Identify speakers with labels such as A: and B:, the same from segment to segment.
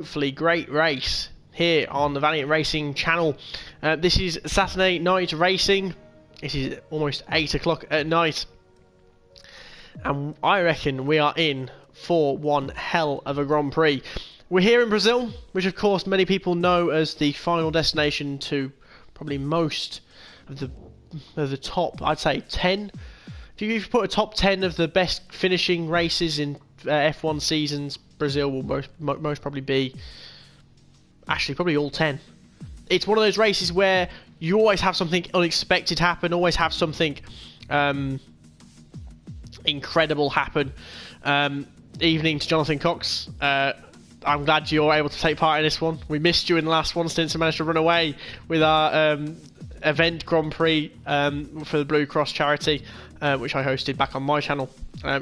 A: Hopefully great race here on the Valiant Racing channel. This is Saturday night racing. It is almost 8 o'clock at night, and I reckon we are in for one hell of a Grand Prix. We're here in Brazil, which of course many people know as the final destination to probably most of the top, I'd say 10. If you put a top 10 of the best finishing races in F1 seasons, Brazil will most probably be, actually probably all 10. It's one of those races where you always have something unexpected happen, always have something incredible happen. Evening to Jonathan Cox. I'm glad you're able to take part in this one. We missed you in the last one since I managed to run away with our event Grand Prix for the Blue Cross charity, which I hosted back on my channel.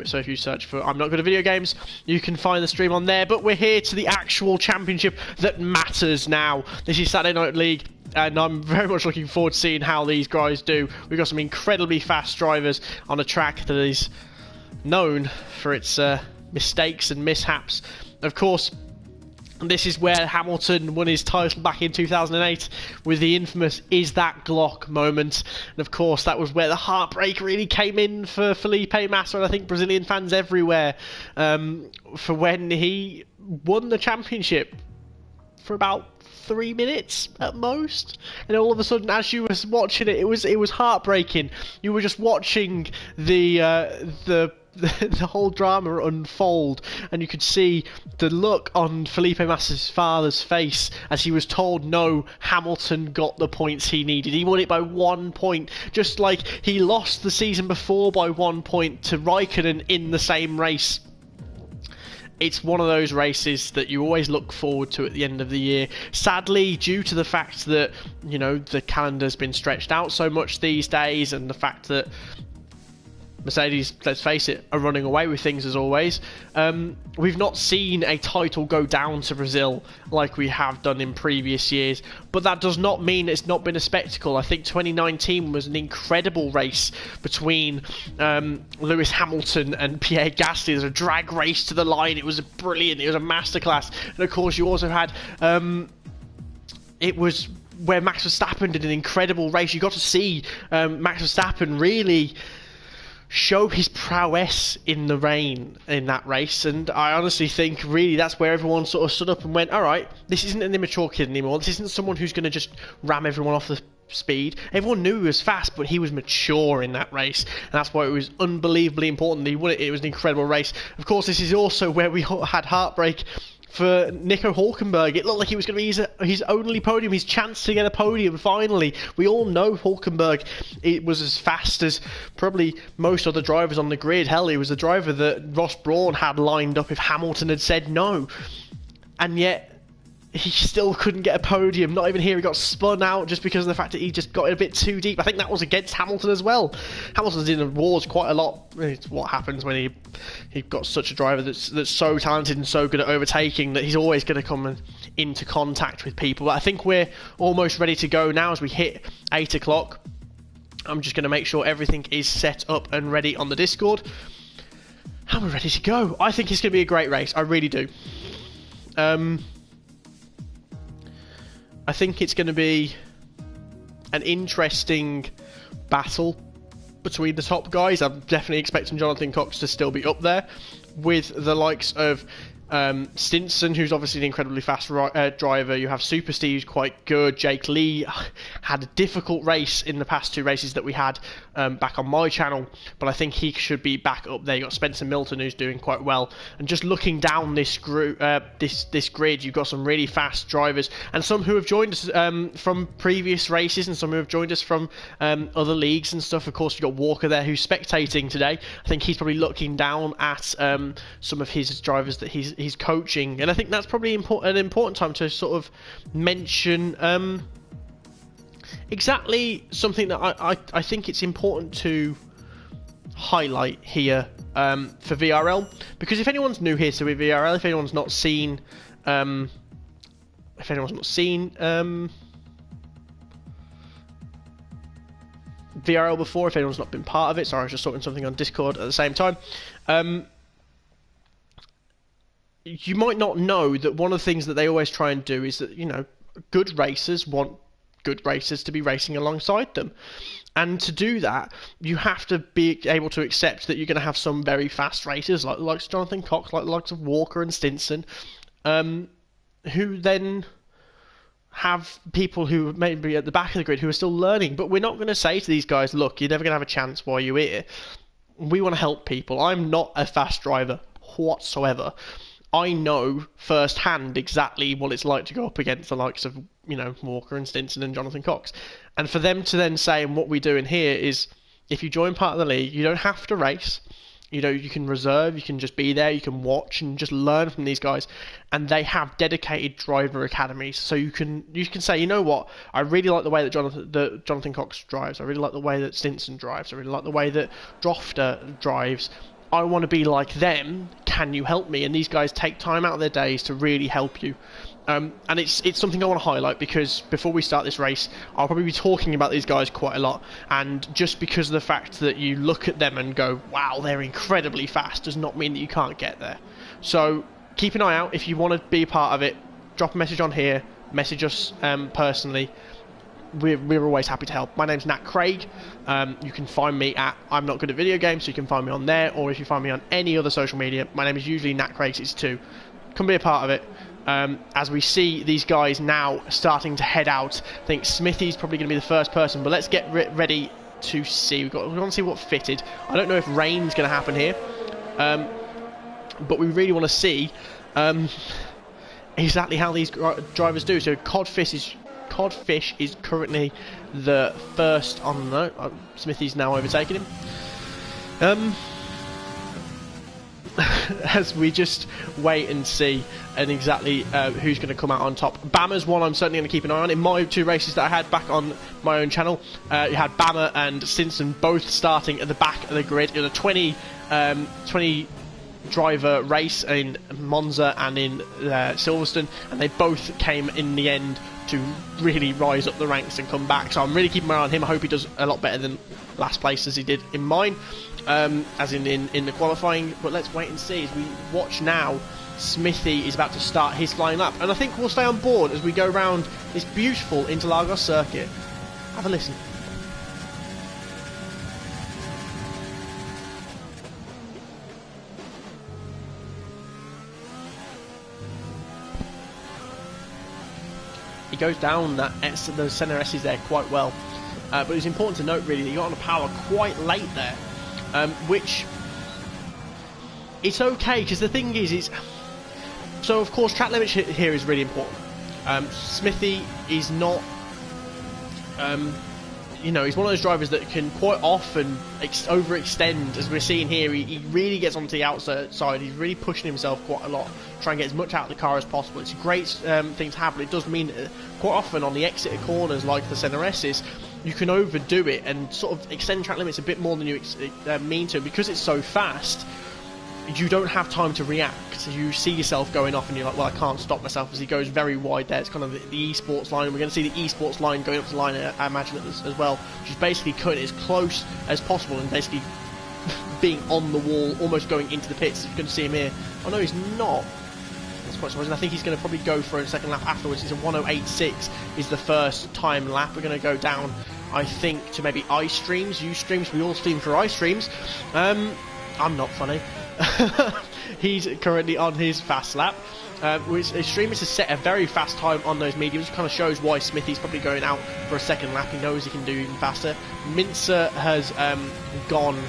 A: So if you search for I'm Not Good at Video Games, you can find the stream on there. But we're here to the actual championship that matters now. This is Saturday Night League, and I'm very much looking forward to seeing how these guys do. We've got some incredibly fast drivers on a track that is known for its mistakes and mishaps. Of course, this is where Hamilton won his title back in 2008 with the infamous "Is That Glock" moment. And of course, that was where the heartbreak really came in for Felipe Massa, and I think Brazilian fans everywhere, for when he won the championship for about 3 minutes at most, and all of a sudden, as you was watching it, it was heartbreaking. You were just watching the whole drama unfold, and you could see the look on Felipe Massa's father's face as he was told no, Hamilton got the points he needed. He won it by 1 point, just like he lost the season before by 1 point to Raikkonen in the same race. It's one of those races that you always look forward to at the end of the year. Sadly, due to the fact that, you know, the calendar's been stretched out so much these days, and the fact that Mercedes, let's face it, are running away with things as always. We've not seen a title go down to Brazil like we have done in previous years, but that does not mean it's not been a spectacle. I think 2019 was an incredible race between Lewis Hamilton and Pierre Gasly. It was a drag race to the line. It was brilliant. It was a masterclass. And of course, you also had it was where Max Verstappen did an incredible race. You got to see Max Verstappen really show his prowess in the rain in that race, and I honestly think really that's where everyone sort of stood up and went, alright, this isn't an immature kid anymore, this isn't someone who's going to just ram everyone off the speed. Everyone knew he was fast, but he was mature in that race, and that's why it was unbelievably important that he won it. It was an incredible race. Of course, this is also where we had heartbreak for Nico Hülkenberg. It looked like he was going to be his only podium, his chance to get a podium finally. We all know Hülkenberg, it was as fast as probably most other drivers on the grid. Hell, he was the driver that Ross Brawn had lined up if Hamilton had said no. And yet, he still couldn't get a podium. Not even here. He got spun out just because of the fact that he just got it a bit too deep. I think that was against Hamilton as well. Hamilton's in the wars quite a lot. It's what happens when he got such a driver that's so talented and so good at overtaking that he's always going to come into contact with people. But I think we're almost ready to go now as we hit 8 o'clock. I'm just going to make sure everything is set up and ready on the Discord. And we're ready to go. I think it's going to be a great race. I really do. I think it's going to be an interesting battle between the top guys. I'm definitely expecting Jonathan Cox to still be up there with the likes of Stinson, who's obviously an incredibly fast driver. You have Super Steve, who's quite good. Jake Lee had a difficult race in the past two races that we had back on my channel, but I think he should be back up there. You've got Spencer Milton, who's doing quite well. And just looking down this grid, you've got some really fast drivers, and some who have joined us from previous races, and some who have joined us from other leagues and stuff. Of course, you've got Walker there, who's spectating today. I think he's probably looking down at some of his drivers that he's coaching, and I think that's probably an important time to sort of mention exactly something that I think it's important to highlight here for VRL, because if anyone's new here to VRL, if anyone's not seen VRL before, if anyone's not been part of it, sorry, I was just sorting something on Discord at the same time. you might not know that one of the things that they always try and do is that, you know, good racers want good racers to be racing alongside them. And to do that, you have to be able to accept that you're going to have some very fast racers, like the likes of Jonathan Cox, like the likes of Walker and Stinson, who then have people who may be at the back of the grid who are still learning. But we're not going to say to these guys, look, you're never going to have a chance while you're here. We want to help people. I'm not a fast driver whatsoever. I know firsthand exactly what it's like to go up against the likes of, you know, Walker and Stinson and Jonathan Cox. And for them to then say, and what we do in here is, if you join part of the league, you don't have to race. You know, you can reserve, you can just be there, you can watch and just learn from these guys. And they have dedicated driver academies, so you can say, you know what, I really like the way that Jonathan Cox drives. I really like the way that Stinson drives. I really like the way that Drofter drives. I want to be like them. Can you help me? And these guys take time out of their days to really help you. And it's something I want to highlight, because before we start this race, I'll probably be talking about these guys quite a lot. And just because of the fact that you look at them and go, wow, they're incredibly fast, does not mean that you can't get there. So keep an eye out. If you want to be a part of it, drop a message on here, message us personally. We're always happy to help. My name's Nat Craig. You can find me at I'm Not Good at Video Games, so you can find me on there, or if you find me on any other social media, my name is usually Nat Craig62. Come be a part of it. As we see these guys now starting to head out, I think Smithy's probably going to be the first person, but let's get ready to see. We want to see what fitted. I don't know if rain's going to happen here, but we really want to see exactly how these drivers do. So Codfish is currently the first on the note. Smithy's now overtaken him. As we just wait and see and exactly who's going to come out on top. Bama's one I'm certainly going to keep an eye on. In my two races that I had back on my own channel, you had Bama and Stinson both starting at the back of the grid in a 20 driver race in Monza and in Silverstone, and they both came in the end to really rise up the ranks and come back. So I'm really keeping my eye on him. I hope he does a lot better than last place as he did in mine, as in the qualifying. But let's wait and see as we watch now. Smithy is about to start his flying lap, and I think we'll stay on board as we go around this beautiful Interlagos circuit. Have a listen. He goes down those SNRs there quite well, but it's important to note really that he got on the power quite late there, which it's okay, because the thing is so of course track limits here is really important. Smithy is not you know, he's one of those drivers that can quite often overextend, as we're seeing here. He really gets onto the outside side. He's really pushing himself quite a lot, trying to get as much out of the car as possible. It's a great thing to have, but it does mean that quite often on the exit corners like the SNRs, you can overdo it and sort of extend track limits a bit more than you mean to, because it's so fast. You don't have time to react. You see yourself going off and you're like, well, I can't stop myself, as he goes very wide there. It's kind of the esports line. We're going to see the esports line going up to the line, I imagine, as well, which is basically cutting it as close as possible and basically being on the wall, almost going into the pits. You can see him here. Oh no, he's not. That's quite surprising. I think he's going to probably go for a second lap afterwards. It's a 1:08.6 is the first time lap. We're going to go down, I think, to maybe iStreams, Ustreams. We all stream for iStreams. I'm not funny. He's currently on his fast lap, which Streamers has set a very fast time on those mediums, which kind of shows why Smithy's probably going out for a second lap. He knows he can do even faster. Mincer has gone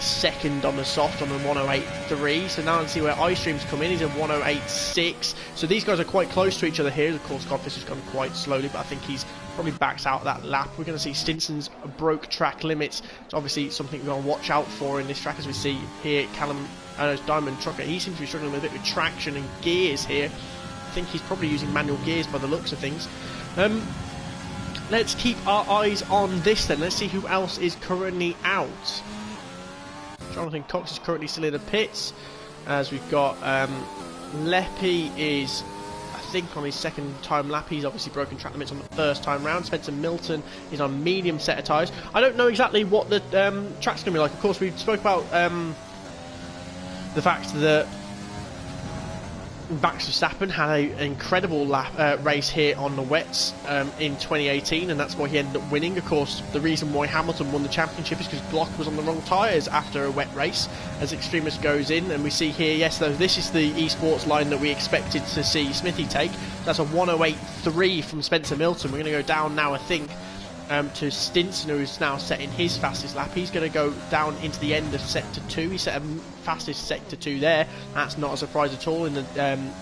A: second on the soft on the 1:08.3, so now let's see where iStream's come in. He's a 1:08.6, so these guys are quite close to each other here. Of course, Godfish has gone quite slowly, but I think he's probably backs out that lap. We're going to see Stinson's broke track limits. It's obviously something we're going to watch out for in this track, as we see here. Diamond Trucker, he seems to be struggling with a bit with traction and gears here. I think he's probably using manual gears by the looks of things. Let's keep our eyes on this then. Let's see who else is currently out. Jonathan Cox is currently still in the pits, as we've got Leppy is, I think, on his second time lap. He's obviously broken track limits on the first time round. Spencer Milton is on medium set of tyres. I don't know exactly what the track's going to be like. Of course, we spoke about the fact that Max Verstappen had an incredible race here on the wets in 2018, and that's why he ended up winning. Of course, the reason why Hamilton won the championship is because Block was on the wrong tyres after a wet race, as Extremis goes in. And we see here, yes, though, this is the esports line that we expected to see Smithy take. That's a 108.3 from Spencer Milton. We're going to go down now, I think, to Stinson, who's now setting his fastest lap. He's going to go down into the end of Sector 2. He set a fastest Sector 2 there. That's not a surprise at all in the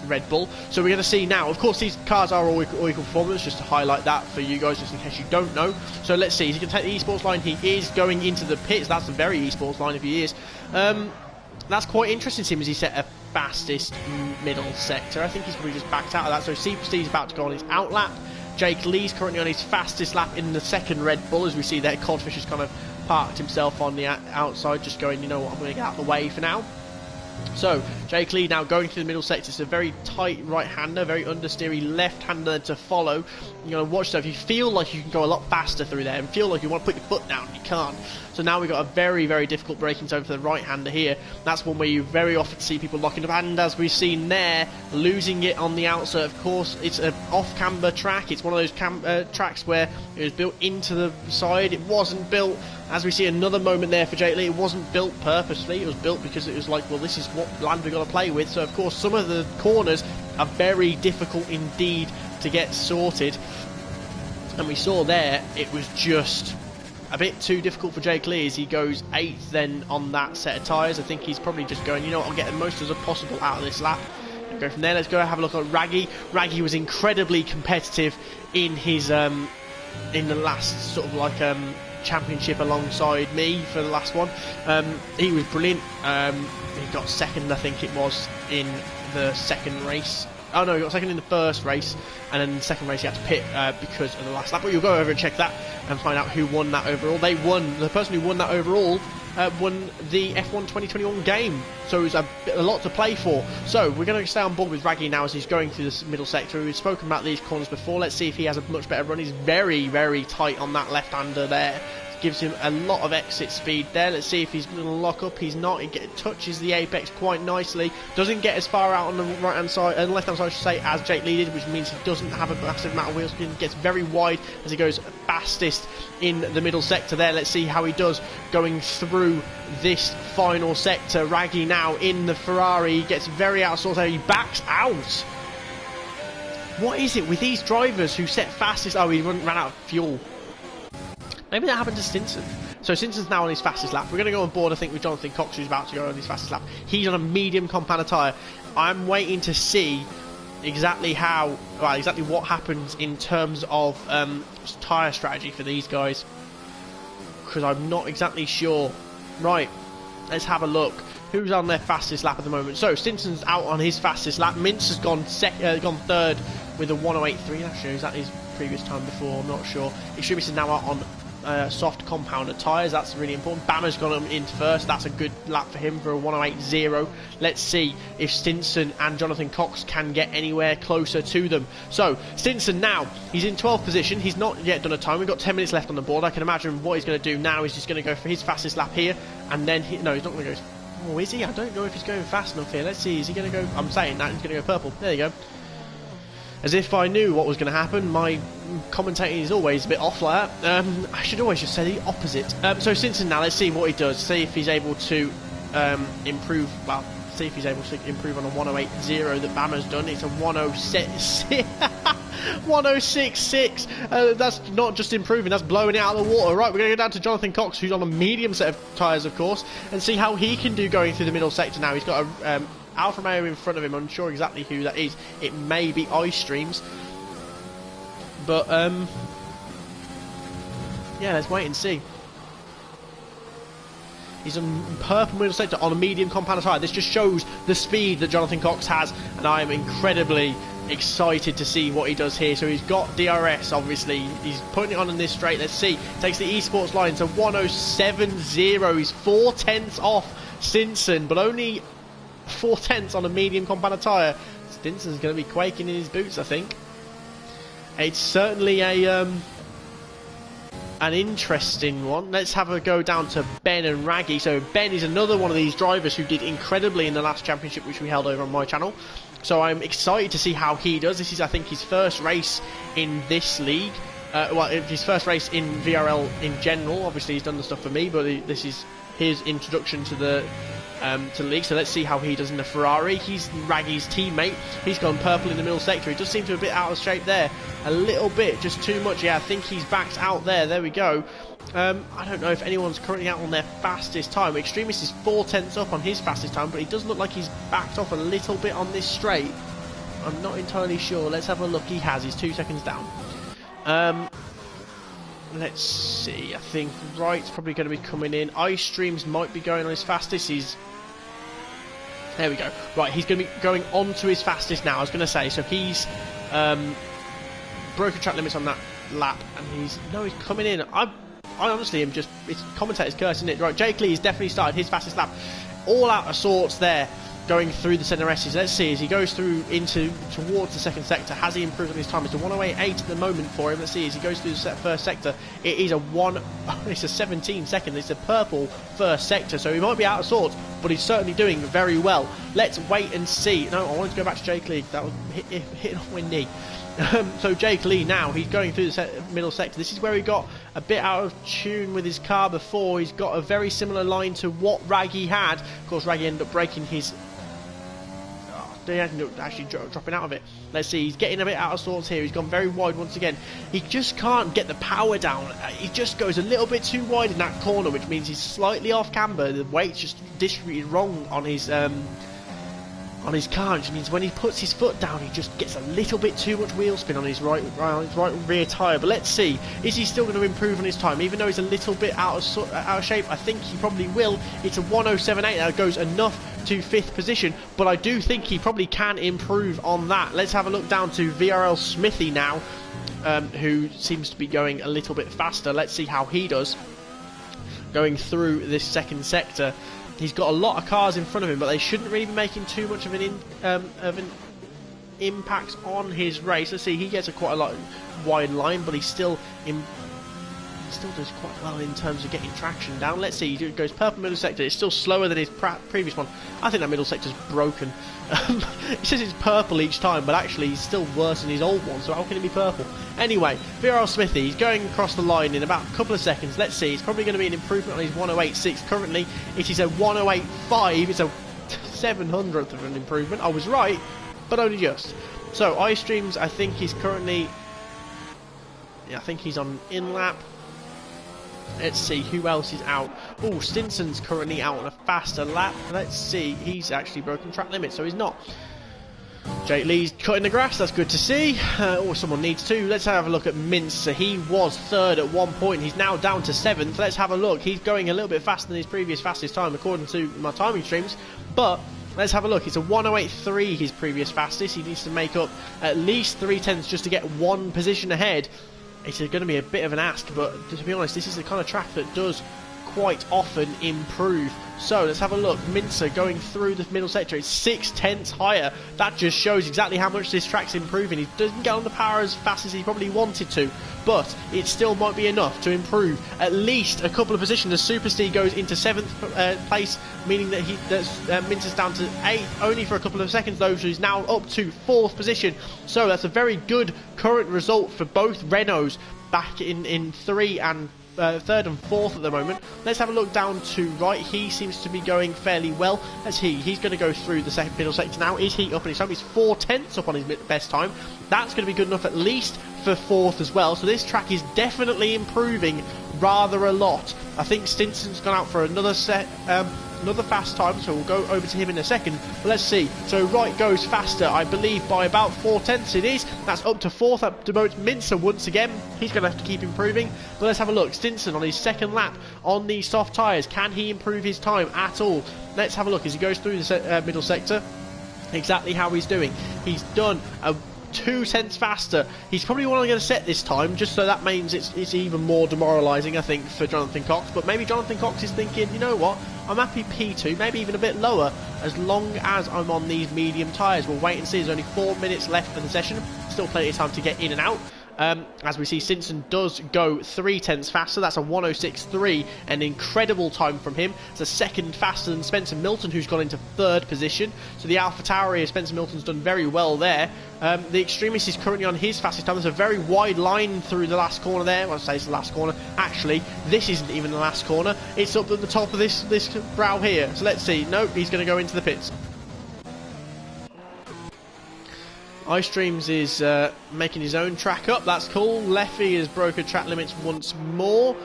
A: Red Bull. So we're going to see now, of course, these cars are all equal performance, just to highlight that for you guys, just in case you don't know. So let's see, he's going to take the esports line. He is going into the pits. That's a very esports line if he is. That's quite interesting to him, as he set a fastest middle sector. I think he's probably just backed out of that. So CPC is about to go on his out lap. Jake Lee's currently on his fastest lap in the second Red Bull, as we see there. Codfish has kind of parked himself on the outside, just going, you know what, I'm going to get out of the way for now. So, Jake Lee now going through the middle sector. It's a very tight right-hander, very understeery left-hander to follow. You're going to watch that. If you feel like you can go a lot faster through there and feel like you want to put your foot down, you can't. So now we've got a very, very difficult braking zone for the right-hander here. That's one where you very often see people locking up, and as we've seen there, losing it on the outside. Of course, it's an off-camber track. It's one of those tracks where it was built into the side. It wasn't built, as we see another moment there for Jake Lee, it wasn't built purposely. It was built because it was like, well, this is what land we've got to play with. So, of course, some of the corners are very difficult indeed to get sorted. And we saw there, it was just a bit too difficult for Jake Lee, as he goes 8th then on that set of tyres. I think he's probably just going, you know what, I'll get the most as possible out of this lap. And go from there. Let's go have a look at Raggy. Raggy was incredibly competitive in his in the last sort of like championship alongside me for the last one. He was brilliant. He got second, I think it was, in the second race. Oh no, he got second in the first race, and then the second race he had to pit because of the last lap. But you'll go over and check that and find out who won that overall. They won, the person who won that overall won the F1 2021 game, so it was a lot to play for. So we're going to stay on board with Raggy now as he's going through this middle sector. We've spoken about these corners before. Let's see if he has a much better run. He's very, very tight on that left-hander there. Gives him a lot of exit speed there. Let's see if he's going to lock up. He's not. He touches the apex quite nicely. Doesn't get as far out on the right hand side, and left hand side, I should say, as Jake Lee did, which means he doesn't have a massive amount of wheel spin. Gets very wide as he goes fastest in the middle sector there. Let's see how he does going through this final sector. Raggy now in the Ferrari. He gets very out of sorts. He backs out. What is it with these drivers who set fastest? Oh, he ran out of fuel. Maybe that happened to Stinson. So Stinson's now on his fastest lap. We're going to go on board, I think, with Jonathan Cox, who's about to go on his fastest lap. He's on a medium compound tyre. I'm waiting to see exactly exactly what happens in terms of tyre strategy for these guys, because I'm not exactly sure. Right, let's have a look. Who's on their fastest lap at the moment? So Stinson's out on his fastest lap. Mintz has gone third with a 108.3. Actually, is that his previous time before? I'm not sure. Extremis is now out on soft compounder tyres. That's really important. Bammer's gone in first. That's a good lap for him for a 108.0. Let's see if Stinson and Jonathan Cox can get anywhere closer to them. So Stinson now, he's in 12th position. He's not yet done a time. We've got 10 minutes left on the board. I can imagine what he's going to do now is he's going to go for his fastest lap here, and then no, he's not going to go. Oh, is he? I don't know if he's going fast enough here. Let's see. Is he going to go? I'm saying that he's going to go purple. There you go. As if I knew what was going to happen. My commentating is always a bit off like that. I should always just say the opposite. So Stinson now, let's see what he does. See if he's able to improve. Well, see if he's able to improve on a 108.0 that Bama's done. It's a 106. 106.6. That's not just improving, that's blowing it out of the water. Right, we're going to go down to Jonathan Cox, who's on a medium set of tyres, of course, and see how he can do going through the middle sector now. He's got a Alfa Romeo in front of him. I'm unsure exactly who that is. It may be Ice Streams, but yeah, let's wait and see. He's on purple middle sector on a medium compound tyre. This just shows the speed that Jonathan Cox has, and I am incredibly excited to see what he does here. So he's got DRS, obviously. He's putting it on in this straight. Let's see. Takes the esports line to 107.0. He's 4/10 off Stinson, but only 4/10 on a medium compound tyre. Stinson's going to be quaking in his boots, I think. It's certainly a an interesting one. Let's have a go down to Ben and Raggy. So Ben is another one of these drivers who did incredibly in the last championship, which we held over on my channel. So I'm excited to see how he does. This is, I think, his first race in this league. Well, his first race in VRL in general. Obviously, he's done the stuff for me, but this is his introduction to the league. So let's see how he does in the Ferrari. He's Raggy's teammate. He's gone purple in the middle sector. He does seem to be a bit out of shape there. A little bit, just too much. Yeah, I think he's backed out there. There we go. I don't know if anyone's currently out on their fastest time. Extremist is 4/10 up on his fastest time, but he does look like he's backed off a little bit on this straight. I'm not entirely sure. Let's have a look. He has. He's 2 seconds down. Let's see. I think Wright's probably going to be coming in. Ice Streams might be going on his fastest. There we go. Right, he's going to be going on to his fastest now, I was going to say. So he's broken track limits on that lap, and he's coming in. I honestly am just, it's commentator's curse, isn't it? Right, Jake Lee has definitely started his fastest lap. All out of sorts there, going through the SNRs. Let's see, as he goes through towards the second sector, has he improved on his time? It's a 1:08.8 at the moment for him. Let's see, as he goes through the first sector, it is it's a 17 second. It's a purple first sector, so he might be out of sorts, but he's certainly doing very well. Let's wait and see. No, I wanted to go back to Jake Lee. That was hitting off my knee. So Jake Lee now, he's going through the middle sector. This is where he got a bit out of tune with his car before. He's got a very similar line to what Raggy had. Of course, Raggy ended up breaking his... They ended up actually dropping out of it. Let's see, he's getting a bit out of sorts here. He's gone very wide once again. He just can't get the power down. He just goes a little bit too wide in that corner, which means he's slightly off camber. The weight's just distributed wrong on his car, which means when he puts his foot down, he just gets a little bit too much wheel spin on his right rear tyre. But let's see, is he still going to improve on his time? Even though he's a little bit out of shape, I think he probably will. It's a 1:07.8 that goes enough to 5th position, but I do think he probably can improve on that. Let's have a look down to VRL Smithy now, who seems to be going a little bit faster. Let's see how he does going through this second sector. He's got a lot of cars in front of him, but they shouldn't really be making too much of an impact on his race. Let's see, he gets quite a lot wide line, but he still does quite well in terms of getting traction down. Let's see, he goes purple middle sector. It's still slower than his previous one. I think that middle sector's broken. It says it's purple each time, but actually he's still worse than his old one, so how can it be purple? Anyway, VRL Smithy, he's going across the line in about a couple of seconds. Let's see, it's probably going to be an improvement on his 1:08.6. Currently, it is a 1:08.5. It's a 700th of an improvement. I was right, but only just. So, iStreams, I think he's currently... Yeah, I think he's on in-lap. Let's see who else is out. Oh, Stinson's currently out on a faster lap. Let's see, he's actually broken track limit, so he's not. Jake Lee's cutting the grass, that's good to see. Or someone needs to. Let's have a look at Mincer. He was 3rd at one point. He's now down to 7th. Let's have a look. He's going a little bit faster than his previous fastest time, according to my timing streams. But let's have a look. It's a 1:08.3, his previous fastest. He needs to make up at least 3/10 just to get one position ahead. It's going to be a bit of an ask, but to be honest, this is the kind of track that does quite often improve. So let's have a look. Mincer going through the middle sector. It's 6/10 higher. That just shows exactly how much this track's improving. He doesn't get on the power as fast as he probably wanted to, but it still might be enough to improve at least a couple of positions. As Super Steve goes into 7th place, meaning that Mincer's down to 8th only for a couple of seconds though, so he's now up to 4th position. So that's a very good current result for both Renaults back in 3rd and 4th at the moment. Let's have a look down to right. He seems to be going fairly well. He's going to go through the middle sector now. Is he up on his time? He's 4/10 up on his best time. That's going to be good enough at least for 4th as well. So this track is definitely improving rather a lot. I think Stinson's gone out for another fast time, so we'll go over to him in a second. But let's see. So Wright goes faster, I believe, by about 4/10 it is. That's up to 4th. That demotes Mincer once again. He's going to have to keep improving. But let's have a look. Stinson on his second lap on these soft tyres. Can he improve his time at all? Let's have a look as he goes through the middle sector. Exactly how he's doing. He's done a 2/10 faster. He's probably only going to set this time, just so that means it's even more demoralising, I think, for Jonathan Cox. But maybe Jonathan Cox is thinking, you know what, I'm happy P2, maybe even a bit lower, as long as I'm on these medium tyres. We'll wait and see. There's only 4 minutes left for the session. Still plenty of time to get in and out. As we see, Stinson does go 0.3 faster. That's a 106.3, an incredible time from him. It's a second faster than Spencer Milton, who's gone into third position. So the AlphaTauri of Spencer Milton's done very well there. The Extremist is currently on his fastest time. There's a very wide line through the last corner there. Well, I say it's the last corner. Actually, this isn't even the last corner. It's up at the top of this brow here. So let's see. Nope, he's going to go into the pits. iStreams is making his own track up. That's cool. Leffy has broken track limits once more.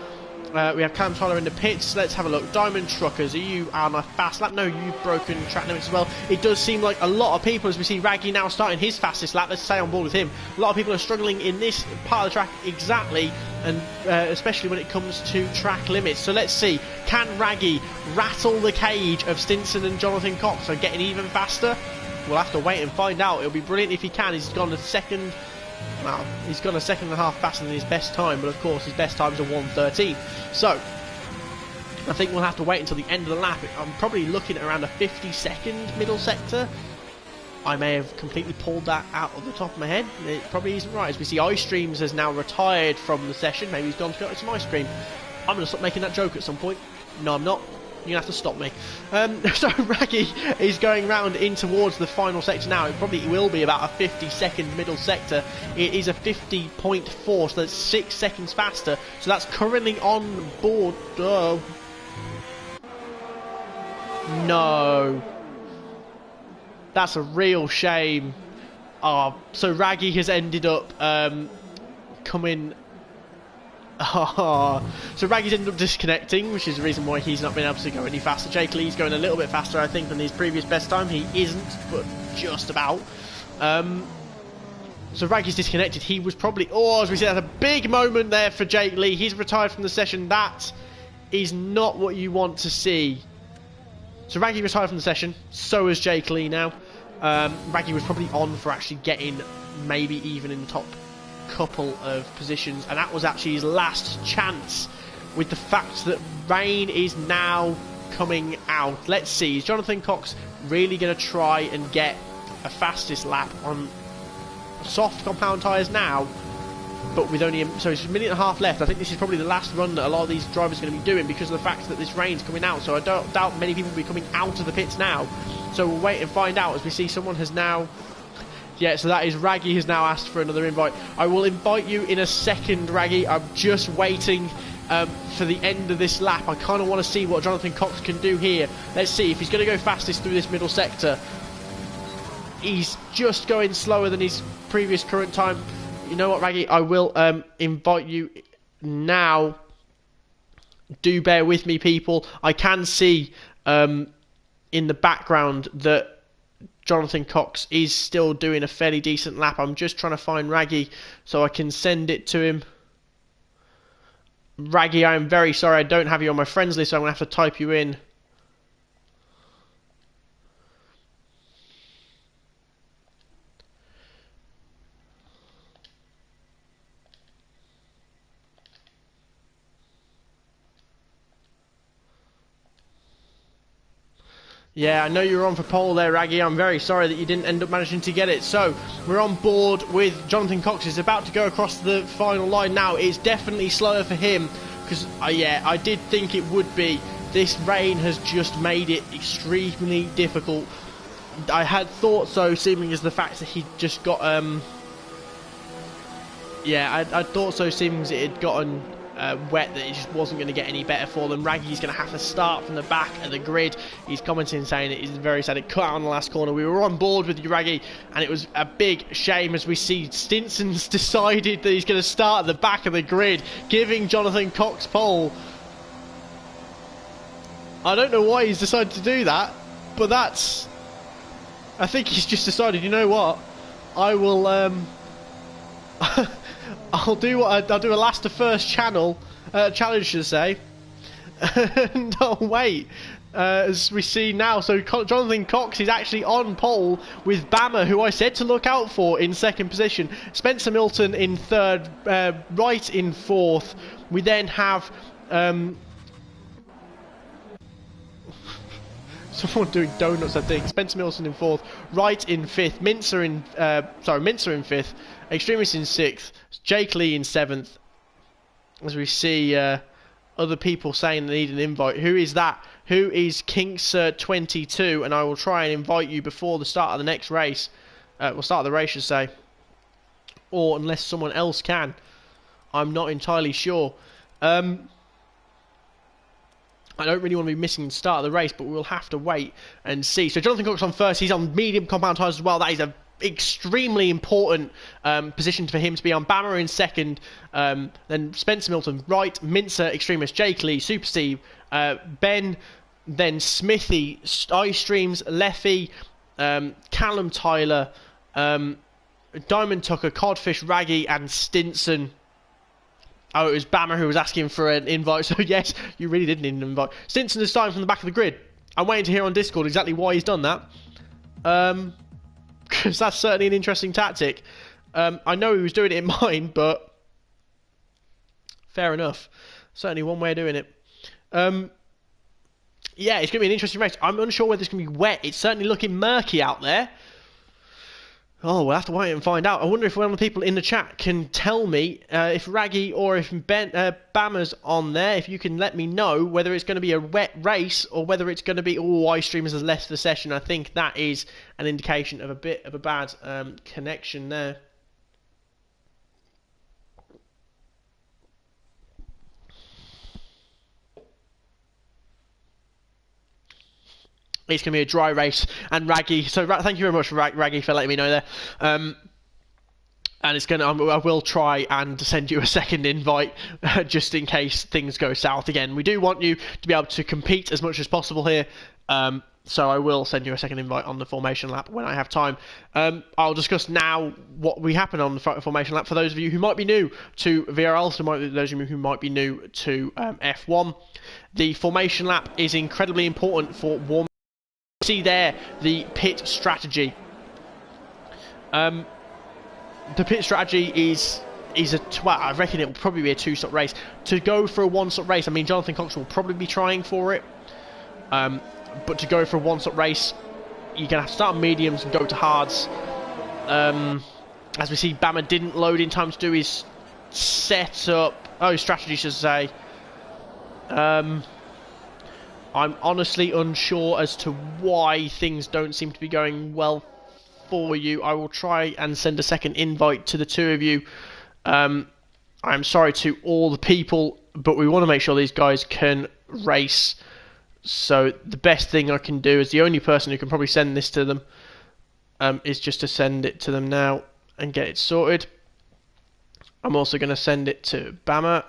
A: We have Cam Tyler in the pits. Let's have a look. Diamond Truckers, are you on a fast lap? No, you've broken track limits as well. It does seem like a lot of people, as we see Raggy now starting his fastest lap, let's stay on board with him. A lot of people are struggling in this part of the track exactly, and especially when it comes to track limits. So let's see, can Raggy rattle the cage of Stinson and Jonathan Cox and getting even faster? We'll have to wait and find out. It'll be brilliant if he can. He's gone a second. Well, he's gone a second and a half faster than his best time, but of course his best time's a 1:13. So I think we'll have to wait until the end of the lap. I'm probably looking at around a 50-second middle sector. I may have completely pulled that out of the top of my head. It probably isn't right. As we see, iStreams has now retired from the session. Maybe he's gone to get some ice cream. I'm going to stop making that joke at some point. No, I'm not. You're going to have to stop me. So Raggy is going round in towards the final sector now. It probably will be about a 50-second middle sector. It is a 50.4, so that's 6 seconds faster. So that's currently on board. No. That's a real shame. So Raggy has ended up coming... So Raggy's ended up disconnecting, which is the reason why he's not been able to go any faster. Jake Lee's going a little bit faster, I think, than his previous best time. He isn't, but just about. So Raggy's disconnected. He was probably... Oh, as we said, that's a big moment there for Jake Lee. He's retired from the session. That is not what you want to see. So Raggy retired from the session. So is Jake Lee now. Raggy was probably on for actually getting maybe even in the top couple of positions, and that was actually his last chance, with the fact that rain is now coming out. Let's see, is Jonathan Cox really going to try and get a fastest lap on soft compound tyres now, but with only so it's a minute and a half left? I think this is probably the last run that a lot of these drivers are going to be doing, because of the fact that this rain's coming out. So I don't doubt many people will be coming out of the pits now, so we'll wait and find out. As we see, someone has now... Yeah, so that is Raggy has now asked for another invite. I will invite you in a second, Raggy. I'm just waiting for the end of this lap. I kind of want to see what Jonathan Cox can do here. Let's see if he's going to go fastest through this middle sector. He's just going slower than his previous current time. You know what, Raggy? I will invite you now. Do bear with me, people. I can see in the background that Jonathan Cox is still doing a fairly decent lap. I'm just trying to find Raggy so I can send it to him. Raggy, I am very sorry I don't have you on my friends list, so I'm going to have to type you in. Yeah, I know you were on for pole there, Raggy. I'm very sorry that you didn't end up managing to get it. So, we're on board with Jonathan Cox. He's about to go across the final line now. It's definitely slower for him, because, yeah, I did think it would be. This rain has just made it extremely difficult. I had thought so, seeming as the fact that he just got, yeah, I thought so, seeming as it had gotten... wet, that it just wasn't going to get any better for them. Raggy's going to have to start from the back of the grid. He's commenting saying it is very sad it cut out on the last corner. We were on board with you, Raggy, and it was a big shame, as we see Stinson's decided that he's going to start at the back of the grid, giving Jonathan Cox pole. I don't know why he's decided to do that, but that's... I think he's just decided, you know what, I will... I'll do a last to first challenge, should I say, and I'll wait. As we see now, so Jonathan Cox is actually on pole with Bammer, who I said to look out for, in second position. Spencer Milton in third, Wright in fourth. We then have someone doing donuts, I think. Spencer Milton in fourth, Wright in fifth, Mincer in fifth, Extremist in 6th, Jake Lee in 7th. As we see other people saying they need an invite. Who is that? Who is Kinkser22? And I will try and invite you before the start of the next race. We'll start the race, I should say. Or unless someone else can. I'm not entirely sure. I don't really want to be missing the start of the race, but we'll have to wait and see. So Jonathan Cook's on first. He's on medium compound tyres as well. That is a extremely important position for him to be on. Bammer in second, then Spencer Milton right, Mincer, Extremist, Jake Lee, Super Steve, Ben, then Smithy, Ice Streams, Leffy, Callum Tyler, Diamond Tucker, Codfish, Raggy, and Stinson. Oh, it was Bammer who was asking for an invite, so yes, you really did need an invite. Stinson is starting from the back of the grid. I'm waiting to hear on Discord exactly why he's done that. Because that's certainly an interesting tactic. I know he was doing it in mine, but fair enough. Certainly one way of doing it. Yeah, it's going to be an interesting race. I'm unsure whether it's going to be wet. It's certainly looking murky out there. Oh, we'll have to wait and find out. I wonder if one of the people in the chat can tell me if Raggy or if Bammer's on there. If you can let me know whether it's going to be a wet race or whether it's going to be all ice streamers has left the session. I think that is an indication of a bit of a bad connection there. It's going to be a dry race, and Raggy. So thank you very much, Raggy, for letting me know there. And it's going to. I will try and send you a second invite, just in case things go south again. We do want you to be able to compete as much as possible here. So I will send you a second invite on the formation lap when I have time. I'll discuss now what we happen on the formation lap for those of you who might be new to VRL, so those of you who might be new to F1. The formation lap is incredibly important for warm. See there the pit strategy. The pit strategy is well, I reckon it will probably be a 2-stop race. To go for a 1-stop race, I mean Jonathan Cox will probably be trying for it. But to go for a 1-stop race, you're gonna have to start on mediums and go to hards. As we see, Bammer didn't load in time to do his setup. Oh, his strategy, should I say. I'm honestly unsure as to why things don't seem to be going well for you. I will try and send a second invite to the two of you. I'm sorry to all the people, but we want to make sure these guys can race. So the best thing I can do, as the only person who can probably send this to them, is just to send it to them now and get it sorted. I'm also going to send it to Bammer.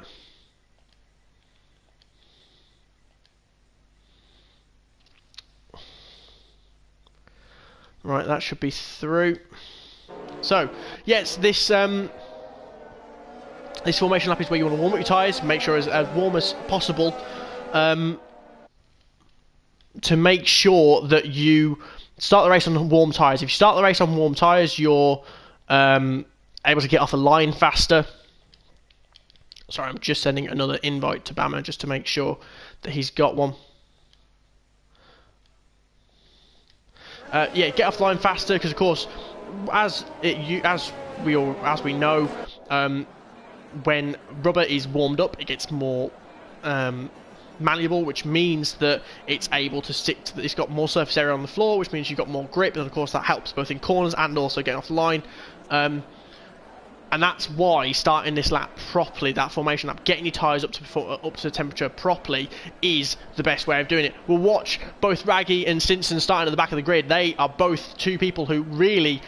A: Right, that should be through. So, yes, this formation lap is where you want to warm up your tyres, make sure it's as warm as possible, to make sure that you start the race on warm tyres. If you start the race on warm tyres, you're able to get off the line faster. Sorry, I'm just sending another invite to Bammer just to make sure that he's got one. Yeah, get off the line faster because, of course, as we know, when rubber is warmed up, it gets more malleable, which means that it's able to stick to. It's got more surface area on the floor, which means you've got more grip, and of course that helps both in corners and also getting off the line. And that's why starting this lap properly, that formation lap, getting your tyres up to the temperature properly is the best way of doing it. We'll watch both Raggy and Stinson starting at the back of the grid. They are both two people who really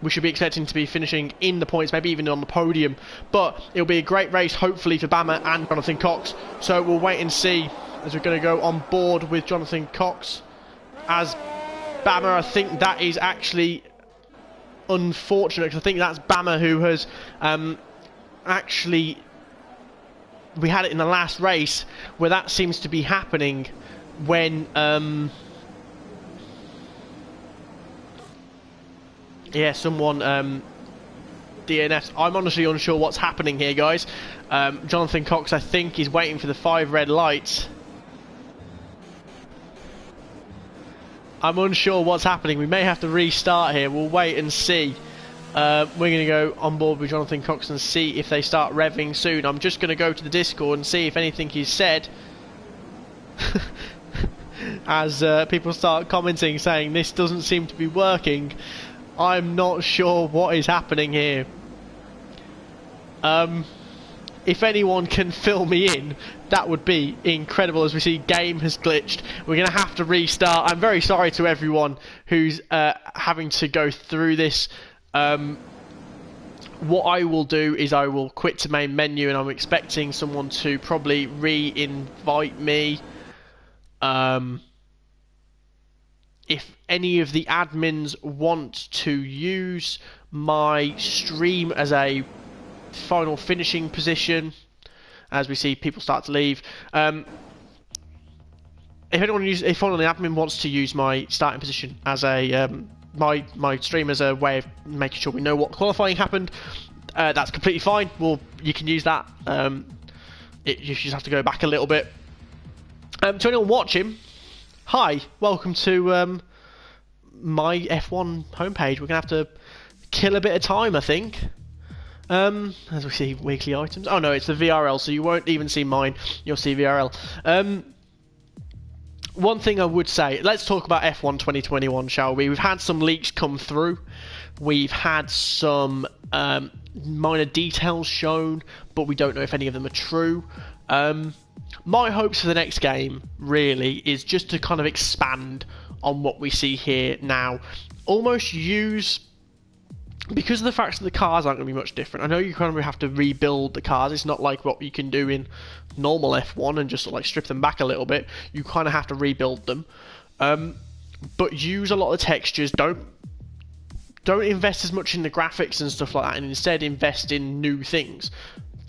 A: we should be expecting to be finishing in the points, maybe even on the podium. But it'll be a great race, hopefully, for Bammer and Jonathan Cox. So we'll wait and see as we're going to go on board with Jonathan Cox. As Bammer, I think that is actually unfortunate, because I think that's Bammer who has actually, we had it in the last race where that seems to be happening when yeah, someone DNFs. I'm honestly unsure what's happening here, guys. Jonathan Cox, I think, is waiting for the 5 red lights. I'm unsure what's happening. We may have to restart here. We'll wait and see. We're going to go on board with Jonathan Cox and see if they start revving soon. I'm just going to go to the Discord and see if anything is said. As people start commenting saying this doesn't seem to be working. I'm not sure what is happening here. If anyone can fill me in, that would be incredible. As we see, game has glitched. We're going to have to restart. I'm very sorry to everyone who's having to go through this. What I will do is I will quit to main menu, and I'm expecting someone to probably re-invite me. If any of the admins want to use my stream as a final finishing position, as we see people start to leave. If one of the admin wants to use my starting position as a my stream as a way of making sure we know what qualifying happened, that's completely fine. Well, you can use that. You just have to go back a little bit. To anyone watching, hi, welcome to my F1 homepage. We're gonna have to kill a bit of time, I think. As we see weekly items. Oh no, it's the VRL, so you won't even see mine. You'll see VRL. One thing I would say, let's talk about F1 2021, shall we? We've had some leaks come through. We've had some minor details shown, but we don't know if any of them are true. My hopes for the next game, really, is just to kind of expand on what we see here now. Almost use... Because of the fact that the cars aren't going to be much different. I know you kind of have to rebuild the cars. It's not like what you can do in normal F1 and just sort of like strip them back a little bit. You kind of have to rebuild them. But use a lot of textures. Don't invest as much in the graphics and stuff like that, and instead invest in new things.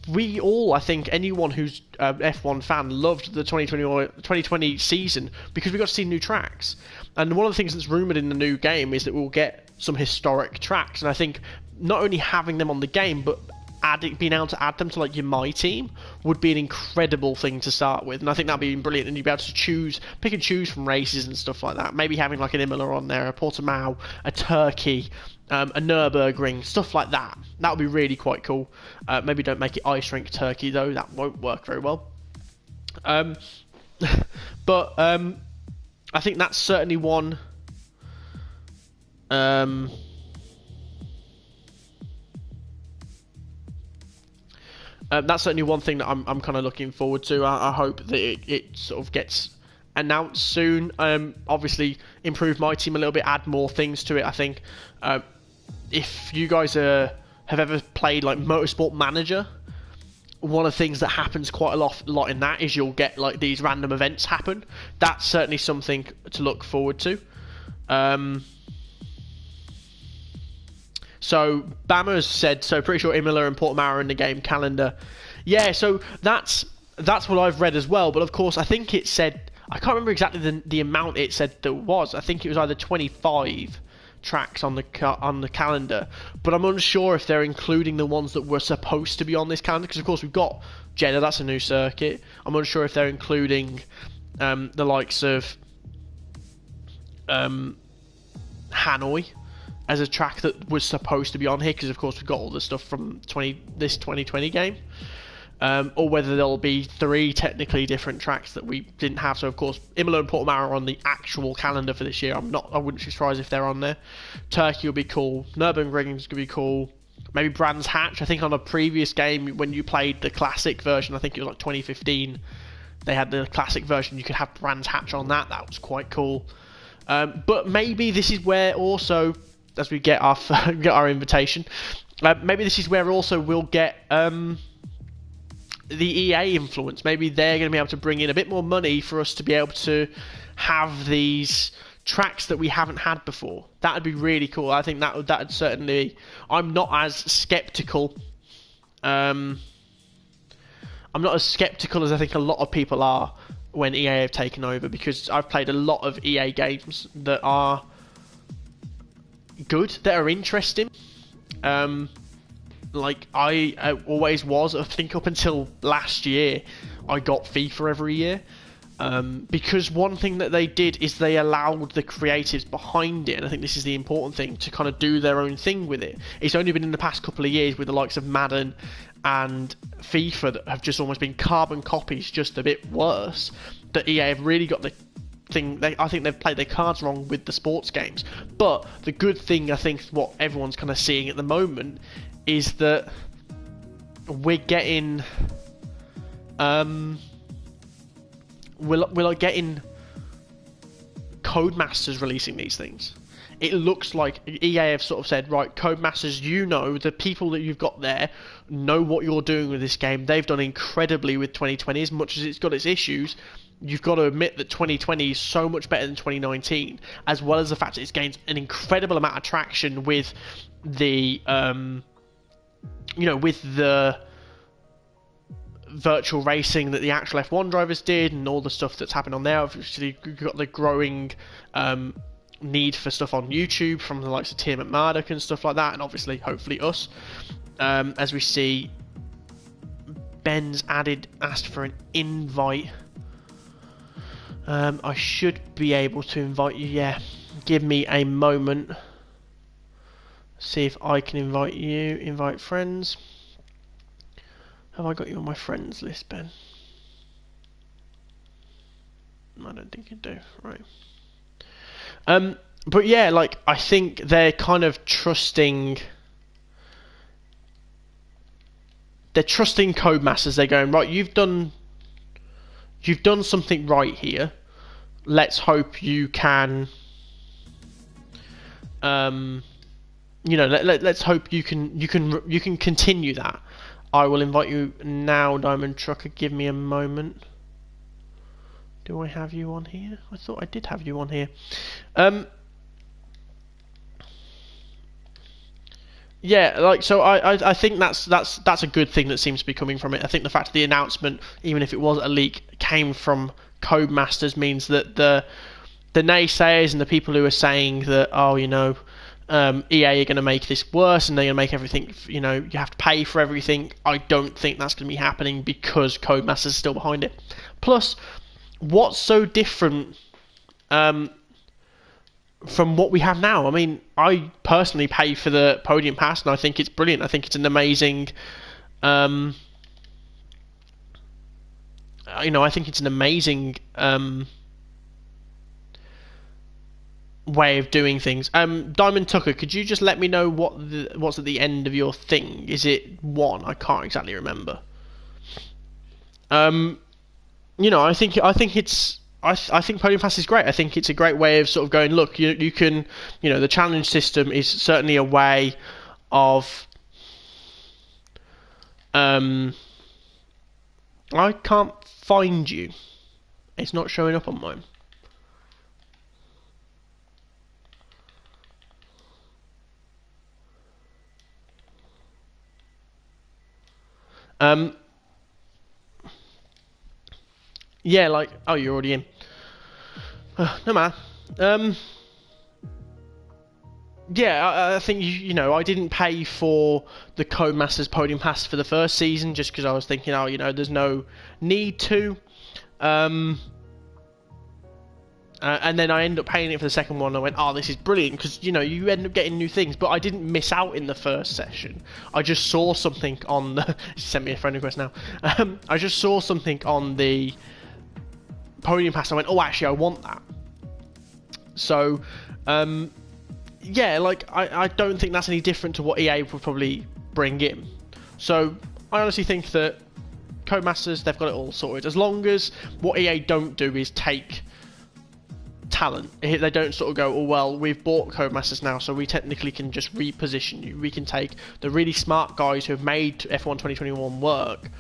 A: We all, I think, anyone who's an F1 fan loved the 2020 season because we got to see new tracks. And one of the things that's rumoured in the new game is that we'll get some historic tracks. And I think not only having them on the game, but being able to add them to like your My Team would be an incredible thing to start with. And I think that'd be brilliant. And you'd be able to pick and choose from races and stuff like that. Maybe having like an Imola on there, a Portimao, a Turkey, a Nürburgring, stuff like that. That would be really quite cool. Maybe don't make it Ice Rink Turkey though. That won't work very well. But I think that's certainly one. That's certainly one thing that I'm kind of looking forward to. I hope that it sort of gets announced soon. Obviously, improve My Team a little bit, add more things to it. I think if you guys have ever played like Motorsport Manager, one of the things that happens quite a lot in that is you'll get like these random events happen. That's certainly something to look forward to. So Bama's said, so pretty sure Imola and Portimao are in the game calendar. Yeah, so that's what I've read as well. But of course, I think it said, I can't remember exactly the amount it said there was. I think it was either 25 tracks on the calendar, but I'm unsure if they're including the ones that were supposed to be on this calendar, because of course we've got Jeddah, that's a new circuit. I'm unsure if they're including the likes of Hanoi as a track that was supposed to be on here, because of course we've got all the stuff from this 2020 game. Or whether there'll be 3 technically different tracks that we didn't have. So of course Imola and Portimao are on the actual calendar for this year. I wouldn't be surprised if they're on there. Turkey will be cool. Nürburgring is going to be cool. Maybe Brands Hatch. I think on a previous game when you played the classic version, I think it was like 2015, they had the classic version. You could have Brands Hatch on that. That was quite cool. But maybe this is where also, as we get our invitation, maybe this is where also we'll get the EA influence. Maybe they're going to be able to bring in a bit more money for us to be able to have these tracks that we haven't had before. That would be really cool. I think that would certainly... I'm not as skeptical. I'm not as skeptical as I think a lot of people are when EA have taken over, because I've played a lot of EA games that are good, that are interesting. Like I always was. I think up until last year, I got FIFA every year. Because one thing that they did is they allowed the creatives behind it, and I think this is the important thing, to kind of do their own thing with it. It's only been in the past couple of years with the likes of Madden and FIFA that have just almost been carbon copies, just a bit worse, that EA have really got the thing. I think they've played their cards wrong with the sports games. But the good thing, I think, what everyone's kind of seeing at the moment is that we're getting we're getting Codemasters releasing these things. It looks like EA have sort of said, right, Codemasters, you know, the people that you've got there know what you're doing with this game. They've done incredibly with 2020, as much as it's got its issues. You've got to admit that 2020 is so much better than 2019, as well as the fact that it's gained an incredible amount of traction with the, with the virtual racing that the actual F1 drivers did, and all the stuff that's happened on there. Obviously, you've got the growing need for stuff on YouTube from the likes of Tim and Marduk and stuff like that, and obviously, hopefully us. As we see, Ben's asked for an invite. I should be able to invite you, yeah. Give me a moment. See if I can invite you. Invite friends. Have I got you on my friends list, Ben? I don't think you do. Right. But yeah, like, I think they're kind of trusting. They're trusting Codemasters. They're going, right, you've done something right here. Let's hope you can. Let's hope you can continue that. I will invite you now, Diamond Trucker. Give me a moment. Do I have you on here? I thought I did have you on here. Yeah, like, so I think that's a good thing that seems to be coming from it. I think the fact that the announcement, even if it was a leak, came from Codemasters means that the naysayers and the people who are saying that, EA are going to make this worse and they're going to make everything, you have to pay for everything. I don't think that's going to be happening because Codemasters is still behind it. Plus, what's so different from what we have now? I mean, I personally pay for the Podium Pass and I think it's brilliant. I think it's an amazing... I think it's an amazing... way of doing things. Diamond Tucker, could you just let me know what's at the end of your thing? Is it 1? I can't exactly remember. I think Podium Pass is great. I think it's a great way of sort of going, look, you can, the challenge system is certainly a way of I can't find you. It's not showing up on mine. Yeah, like, oh, you're already in. No man. Yeah, I think I didn't pay for the Codemasters Podium Pass for the first season just because I was thinking, there's no need to. And then I ended up paying it for the second one. And I went, oh, this is brilliant because you end up getting new things. But I didn't miss out in the first session. I just saw something on the. Sent me a friend request now. I just saw something on the Podium Pass. And I went, oh, actually, I want that. So, yeah, like I don't think that's any different to what EA would probably bring in. So I honestly think that Codemasters, they've got it all sorted. As long as what EA don't do is take talent. They don't sort of go, oh well, we've bought Codemasters now, so we technically can just reposition you. We can take the really smart guys who have made F1 2021 work,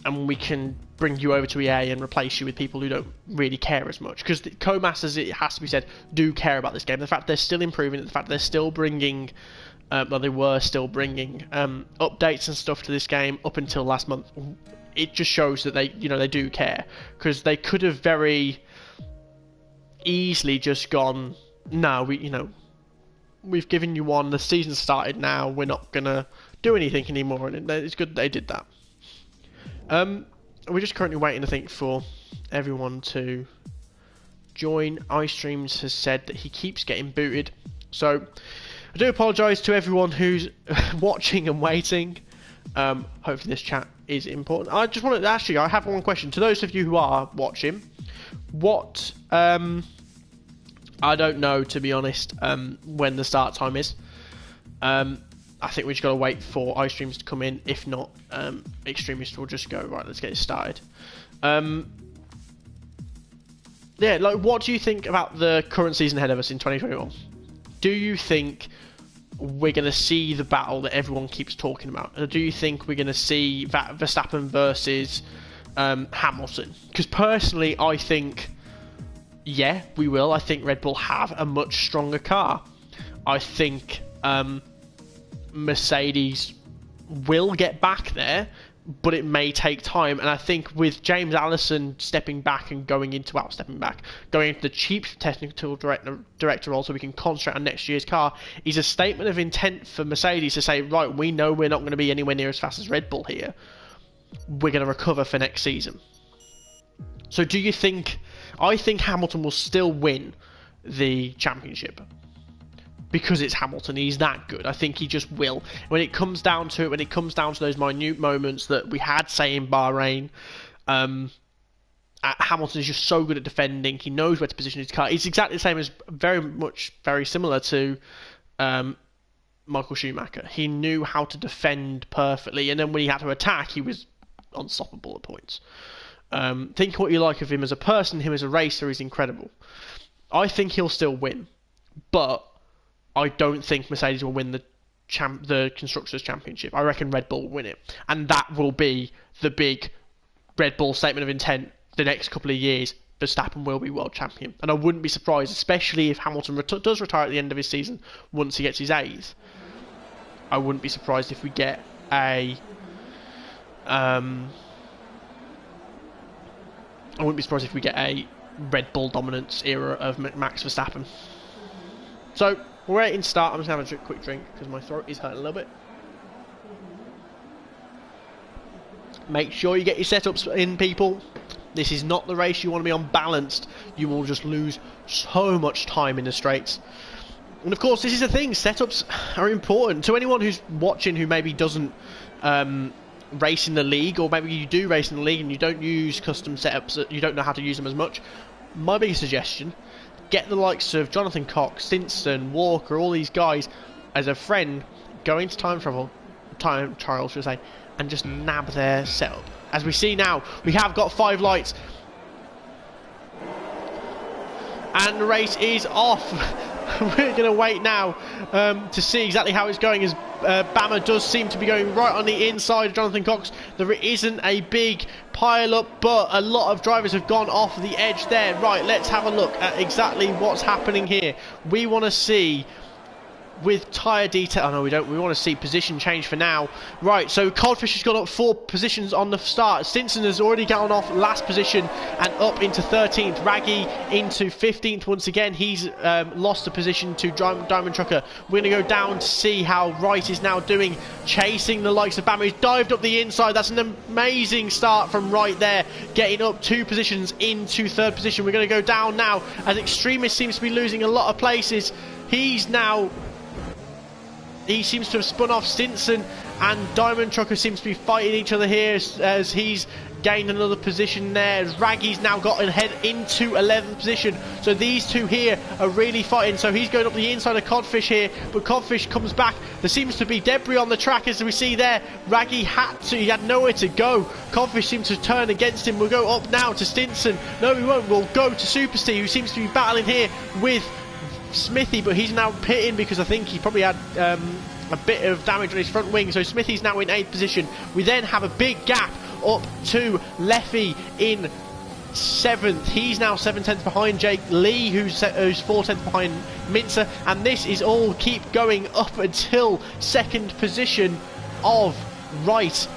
A: and we can bring you over to EA and replace you with people who don't really care as much. Because Codemasters, it has to be said, do care about this game. The fact they're still improving it, the fact they're still bringing, they were still bringing updates and stuff to this game up until last month. It just shows that they do care, because they could have very easily just gone, no, we've given you one, the season started now, we're not gonna do anything anymore, and it's good they did that. We're just currently waiting, I think, for everyone to join. iStreams has said that he keeps getting booted, so I do apologise to everyone who's watching and waiting. Hopefully this chat is important. I just wanted to ask you, I have one question to those of you who are watching. What I don't know, to be honest, when the start time is. I think we just got to wait for iStreams to come in. If not, Extremist will just go, right, let's get it started. Yeah, like, what do you think about the current season ahead of us in 2021? Do you think we're going to see the battle that everyone keeps talking about? Or do you think we're going to see Verstappen versus Hamilton? Because personally, I think, yeah, we will. I think Red Bull have a much stronger car. I think Mercedes will get back there, but it may take time. And I think with James Allison stepping back and going into the chief technical director role, so we can concentrate on next year's car, is a statement of intent for Mercedes to say, right, we know we're not going to be anywhere near as fast as Red Bull here. We're going to recover for next season. So do you think... I think Hamilton will still win the championship. Because it's Hamilton, he's that good. I think he just will. When it comes down to it, when it comes down to those minute moments that we had, say, in Bahrain, Hamilton is just so good at defending. He knows where to position his car. It's exactly the same as, very similar to Michael Schumacher. He knew how to defend perfectly, and then when he had to attack, he was unstoppable at points. Think what you like of him as a person, him as a racer, he's incredible. I think he'll still win, but I don't think Mercedes will win the Constructors' Championship. I reckon Red Bull will win it. And that will be the big Red Bull statement of intent the next couple of years. Verstappen will be world champion. And I wouldn't be surprised, especially if Hamilton does retire at the end of his season once he gets his 8th. I wouldn't be surprised if we get a... I wouldn't be surprised if we get a Red Bull dominance era of Max Verstappen. So... we're ready to start. I'm just going to have a quick drink because my throat is hurting a little bit. Make sure you get your setups in, people. This is not the race you want to be on balanced. You will just lose so much time in the straights. And of course, this is the thing. Setups are important. To anyone who's watching who maybe doesn't race in the league, or maybe you do race in the league and you don't use custom setups, you don't know how to use them as much, my biggest suggestion: get the likes of Jonathan Cox, Stinson, Walker, all these guys as a friend, go into time trials, should I say, and just nab their setup. As we see now, we have got 5 lights. And the race is off. We're going to wait now to see exactly how it's going, as Bama does seem to be going right on the inside of Jonathan Cox. There isn't a big pile-up, but a lot of drivers have gone off the edge there. Right, let's have a look at exactly what's happening here. We want to see with tyre detail. Oh no, we don't. We want to see position change for now. Right, so Codfish has got up 4 positions on the start. Stinson has already gone off last position and up into 13th. Raggy into 15th once again. He's lost a position to Diamond Trucker. We're going to go down to see how Wright is now doing, chasing the likes of Bama. He's dived up the inside. That's an amazing start from Wright there, getting up 2 positions into 3rd position. We're going to go down now as Extremist seems to be losing a lot of places. He seems to have spun off. Stinson and Diamond Trucker seems to be fighting each other here as he's gained another position there. Raggy's now got ahead into 11th position. So these two here are really fighting. So he's going up the inside of Codfish here, but Codfish comes back. There seems to be debris on the track, as we see there. Raggy he had nowhere to go. Codfish seems to turn against him. We'll go up now to Stinson. No, we won't. We'll go to Super Steve, who seems to be battling here with Smithy, but he's now pitting because I think he probably had a bit of damage on his front wing. So Smithy's now in 8th position. We then have a big gap up to Leffy in 7th. He's now 7/10 behind Jake Lee, who's 4/10 behind Mincer, and this is all keep going up until 2nd position of Wright,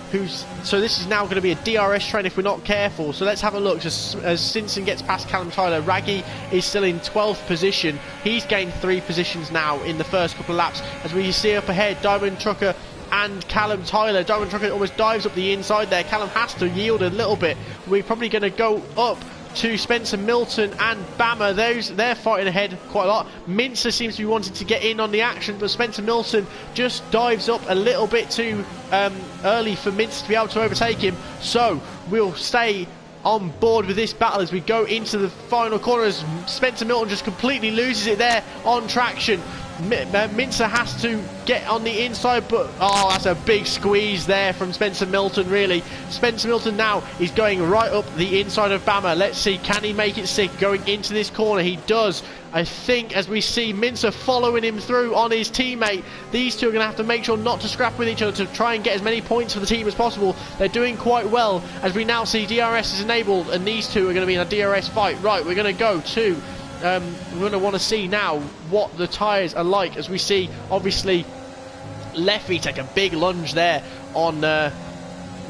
A: so this is now going to be a DRS train if we're not careful. So let's have a look. As Stinson gets past Callum Tyler, Raggy is still in 12th position. He's gained 3 positions now in the first couple of laps. As we see up ahead, Diamond Trucker and Callum Tyler. Diamond Trucker almost dives up the inside there. Callum has to yield a little bit. We're probably going to go up to Spencer Milton and Bama. They're fighting ahead quite a lot. Mincer seems to be wanting to get in on the action, but Spencer Milton just dives up a little bit too early for Mincer to be able to overtake him. So we'll stay on board with this battle as we go into the final corners. Spencer Milton just completely loses it there on traction. Mincer has to get on the inside, but oh, that's a big squeeze there from Spencer Milton, really. Spencer Milton now is going right up the inside of Bama. Let's see, can he make it stick going into this corner? He does. I think as we see Mincer following him through on his teammate, these two are going to have to make sure not to scrap with each other to try and get as many points for the team as possible. They're doing quite well as we now see DRS is enabled, and these two are going to be in a DRS fight. Right, we're going to go to we're going to want to see now what the tyres are like, as we see obviously Leffy take a big lunge there on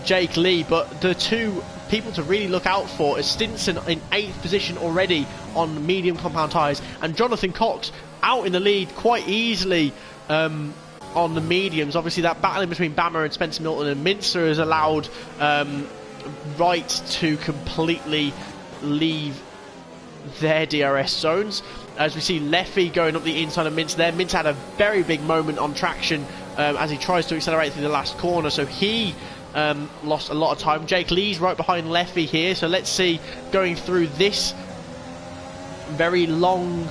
A: Jake Lee, but the two people to really look out for is Stinson in 8th position already on medium compound tyres, and Jonathan Cox out in the lead quite easily on the mediums. Obviously that battling between Bama and Spencer Milton and Mincer has allowed Wright to completely leave their DRS zones, as we see Leffy going up the inside of Mincer there. Mincer had a very big moment on traction as he tries to accelerate through the last corner, so he lost a lot of time. Jake Lee's right behind Leffy here, so let's see, going through this very long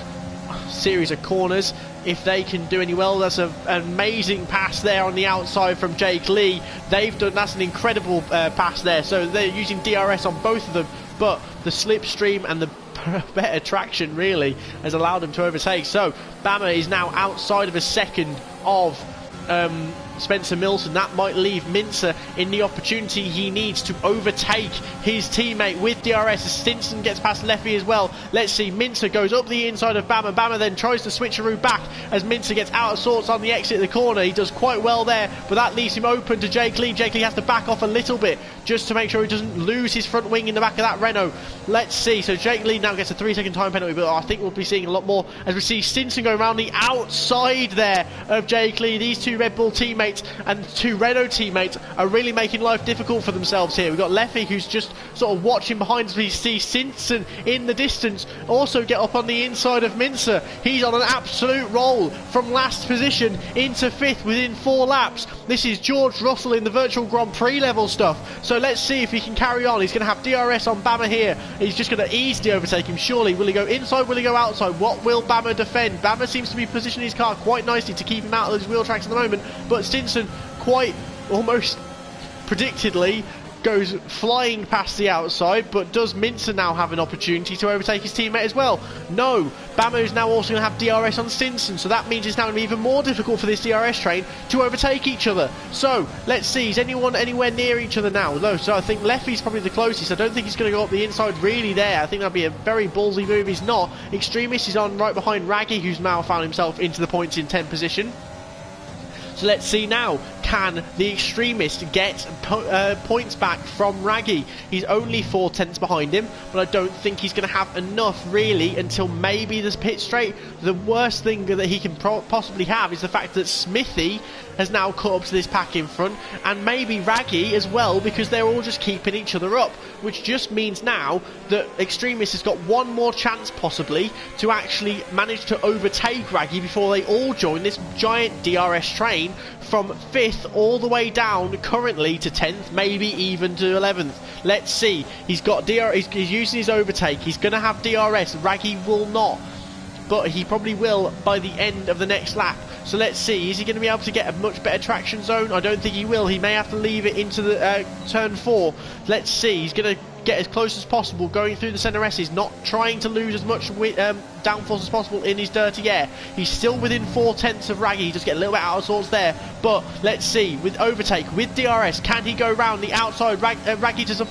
A: series of corners, if they can do any well. That's an amazing pass there on the outside from Jake Lee. That's an incredible pass there, so they're using DRS on both of them, but the slipstream and the better traction really has allowed them to overtake. So Bama is now outside of a second of Spencer Milton. That might leave Mincer in the opportunity he needs to overtake his teammate with DRS. Stinson gets past Leffy as well. Let's see, Mincer goes up the inside of Bama. Bama then tries to switcheroo back as Mincer gets out of sorts on the exit of the corner. He does quite well there, but that leaves him open to Jake Lee. Jake Lee has to back off a little bit just to make sure he doesn't lose his front wing in the back of that Renault. Let's see, so Jake Lee now gets a 3-second time penalty, but I think we'll be seeing a lot more as we see Stinson go around the outside there of Jake Lee. These two Red Bull teammates and two Renault teammates are really making life difficult for themselves here. We've got Leffy who's just sort of watching behind us. We see Stinson in the distance also get up on the inside of Mincer. He's on an absolute roll from last position into 5th within 4 laps. This is George Russell in the virtual Grand Prix level stuff, so let's see if he can carry on. He's going to have DRS on Bama here. He's just going to easily overtake him, surely. Will he go inside, will he go outside? What will Bama defend? Bama seems to be positioning his car quite nicely to keep him out of those wheel tracks at the moment, but Stinson quite almost predictedly goes flying past the outside. But does Mincer now have an opportunity to overtake his teammate as well? No. Bama is now also going to have DRS on Stinson, so that means it's now going to be even more difficult for this DRS train to overtake each other. So let's see, is anyone anywhere near each other now? No, so I think Leffy's probably the closest. I don't think he's going to go up the inside really there. I think that'd be a very ballsy move. He's not. Extremist is on right behind Raggy, who's now found himself into the points in 10th position. So let's see now, can the Extremist get points back from Raggy? He's only 4/10 behind him, but I don't think he's going to have enough really until maybe this pit straight. The worst thing that he can possibly have is the fact that Smithy has now caught up to this pack in front, and maybe Raggy as well, because they're all just keeping each other up, which just means now that Extremist has got one more chance possibly to actually manage to overtake Raggy before they all join this giant DRS train from 5th all the way down currently to 10th, maybe even to 11th. Let's see, he's got DRS, he's using his overtake, he's going to have DRS, Raggy will not, but he probably will by the end of the next lap. So let's see, is he going to be able to get a much better traction zone? I don't think he will. He may have to leave it into the turn 4. Let's see, he's going to get as close as possible going through the centre S's, not trying to lose as much downforce as possible in his dirty air. He's still within 4/10 of Raggy. He just get a little bit out of sorts there, but let's see, with overtake, with DRS, can he go around the outside? Raggy just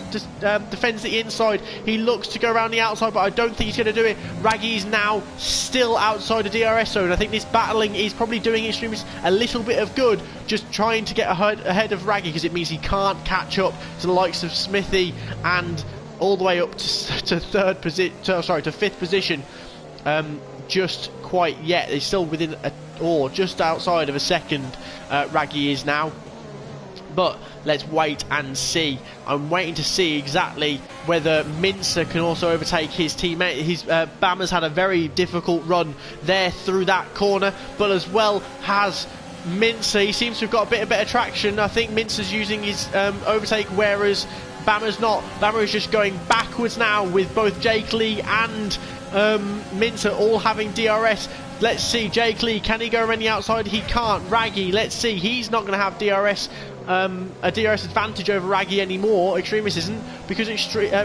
A: defends the inside. He looks to go around the outside, but I don't think he's going to do it. Raggy is now still outside the DRS zone. I think this battling is probably doing Extremist a little bit of good, just trying to get ahead of Raggy, because it means he can't catch up to the likes of Smithy and all the way up to fifth position just quite yet. He's still within or just outside of a second. Raggy is now. But let's wait and see. I'm waiting to see exactly whether Mincer can also overtake his teammate. Bama's had a very difficult run there through that corner, but as well has Mincer. He seems to have got a bit of better traction. I think Mincer's using his overtake, whereas Bama's not. Bama is just going backwards now with both Jake Lee and Mincer all having DRS. Let's see, Jake Lee, can he go around the outside? He can't. Raggy, let's see, he's not going to have DRS. A DRS advantage over Raggy anymore. Extremis isn't, because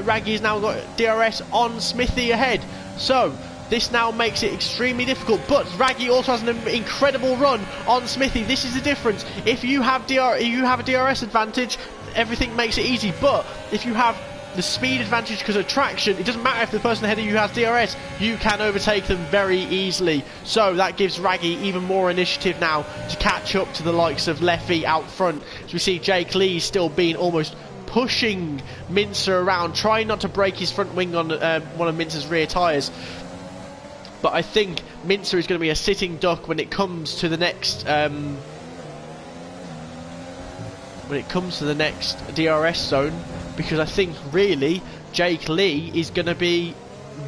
A: Raggy has now got DRS on Smithy ahead. So this now makes it extremely difficult, but Raggy also has an incredible run on Smithy. This is the difference. If you have a DRS advantage, everything makes it easy, but if you have the speed advantage because of traction, it doesn't matter if the person ahead of you has DRS, you can overtake them very easily. So that gives Raggy even more initiative now to catch up to the likes of Leffy out front. As we see Jake Lee still being almost pushing Mincer around, trying not to break his front wing on one of Mincer's rear tyres. But I think Mincer is going to be a sitting duck when it comes to the next DRS zone, because I think really Jake Lee is going to be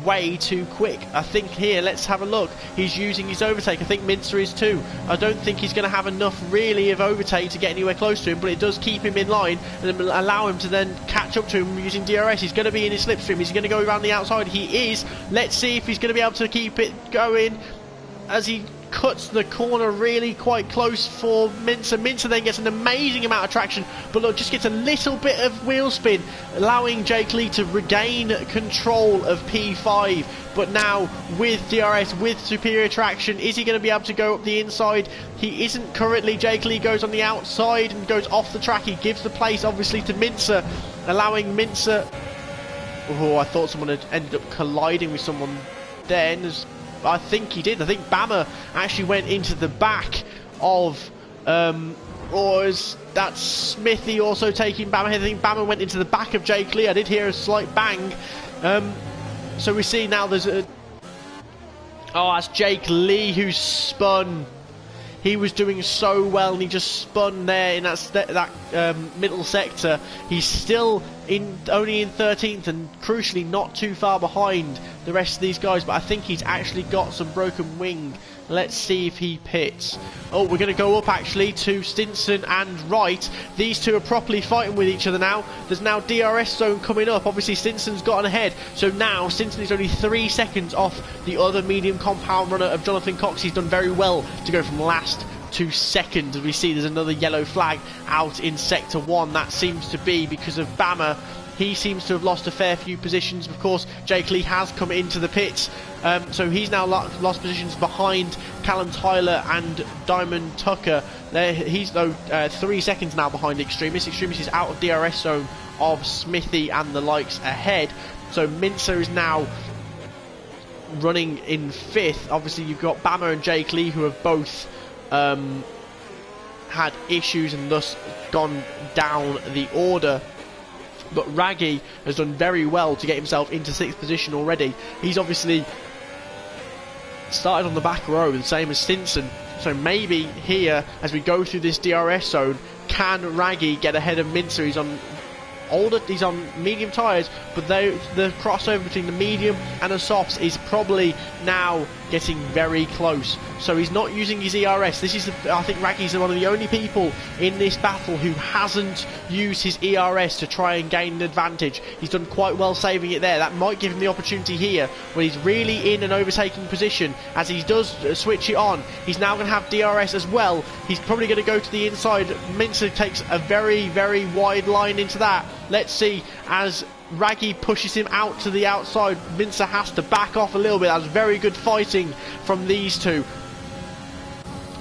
A: way too quick. I think here, let's have a look, he's using his overtake. I think Mincer is too. I don't think he's going to have enough really of overtake to get anywhere close to him, but it does keep him in line and allow him to then catch up to him using DRS. He's going to be in his slipstream. He's going to go around the outside. He is. Let's see if he's going to be able to keep it going as he cuts the corner really quite close for Mincer. Mincer then gets an amazing amount of traction, but look, just gets a little bit of wheel spin, allowing Jake Lee to regain control of P5. But now with DRS, with superior traction, is he going to be able to go up the inside? He isn't currently. Jake Lee goes on the outside and goes off the track. He gives the place obviously to Mincer, allowing Mincer... Oh, I thought someone had ended up colliding with someone then. I think he did. I think Bama actually went into the back of or is that Smithy also taking Bama? I think Bama went into the back of Jake Lee. I did hear a slight bang. So we see now there's a... Oh, that's Jake Lee who's spun. He was doing so well and he just spun there in that middle sector. He's still only in 13th and crucially not too far behind the rest of these guys, but I think he's actually got some broken wing. Let's see if he pits. Oh, we're going to go up actually to Stinson and Wright. These two are properly fighting with each other now. There's now DRS zone coming up. Obviously Stinson's gotten ahead, so now Stinson is only 3 seconds off the other medium compound runner of Jonathan Cox. He's done very well to go from last to second. As we see, there's another yellow flag out in sector 1. That seems to be because of Bama. He seems to have lost a fair few positions. Of course, Jake Lee has come into the pits, so he's now lost positions behind Callum Tyler and Diamond Tucker. He's though 3 seconds now behind Extremis. Extremis is out of DRS zone of Smithy and the likes ahead. So Mincer is now running in 5th. Obviously, you've got Bama and Jake Lee who have both had issues and thus gone down the order. But Raggy has done very well to get himself into 6th position already. He's obviously started on the back row, the same as Stinson. So maybe here, as we go through this DRS zone, can Raggy get ahead of Mincer? He's on he's on medium tyres, but the crossover between the medium and the softs is probably now getting very close. So he's not using his ERS. This is, I think Raggy's one of the only people in this battle who hasn't used his ERS to try and gain an advantage. He's done quite well saving it there. That might give him the opportunity here when he's really in an overtaking position. As he does switch it on, he's now going to have DRS as well. He's probably going to go to the inside. Mincer takes a very, very wide line into that. Let's see, as Raggy pushes him out to the outside, Mincer has to back off a little bit. That was very good fighting from these two.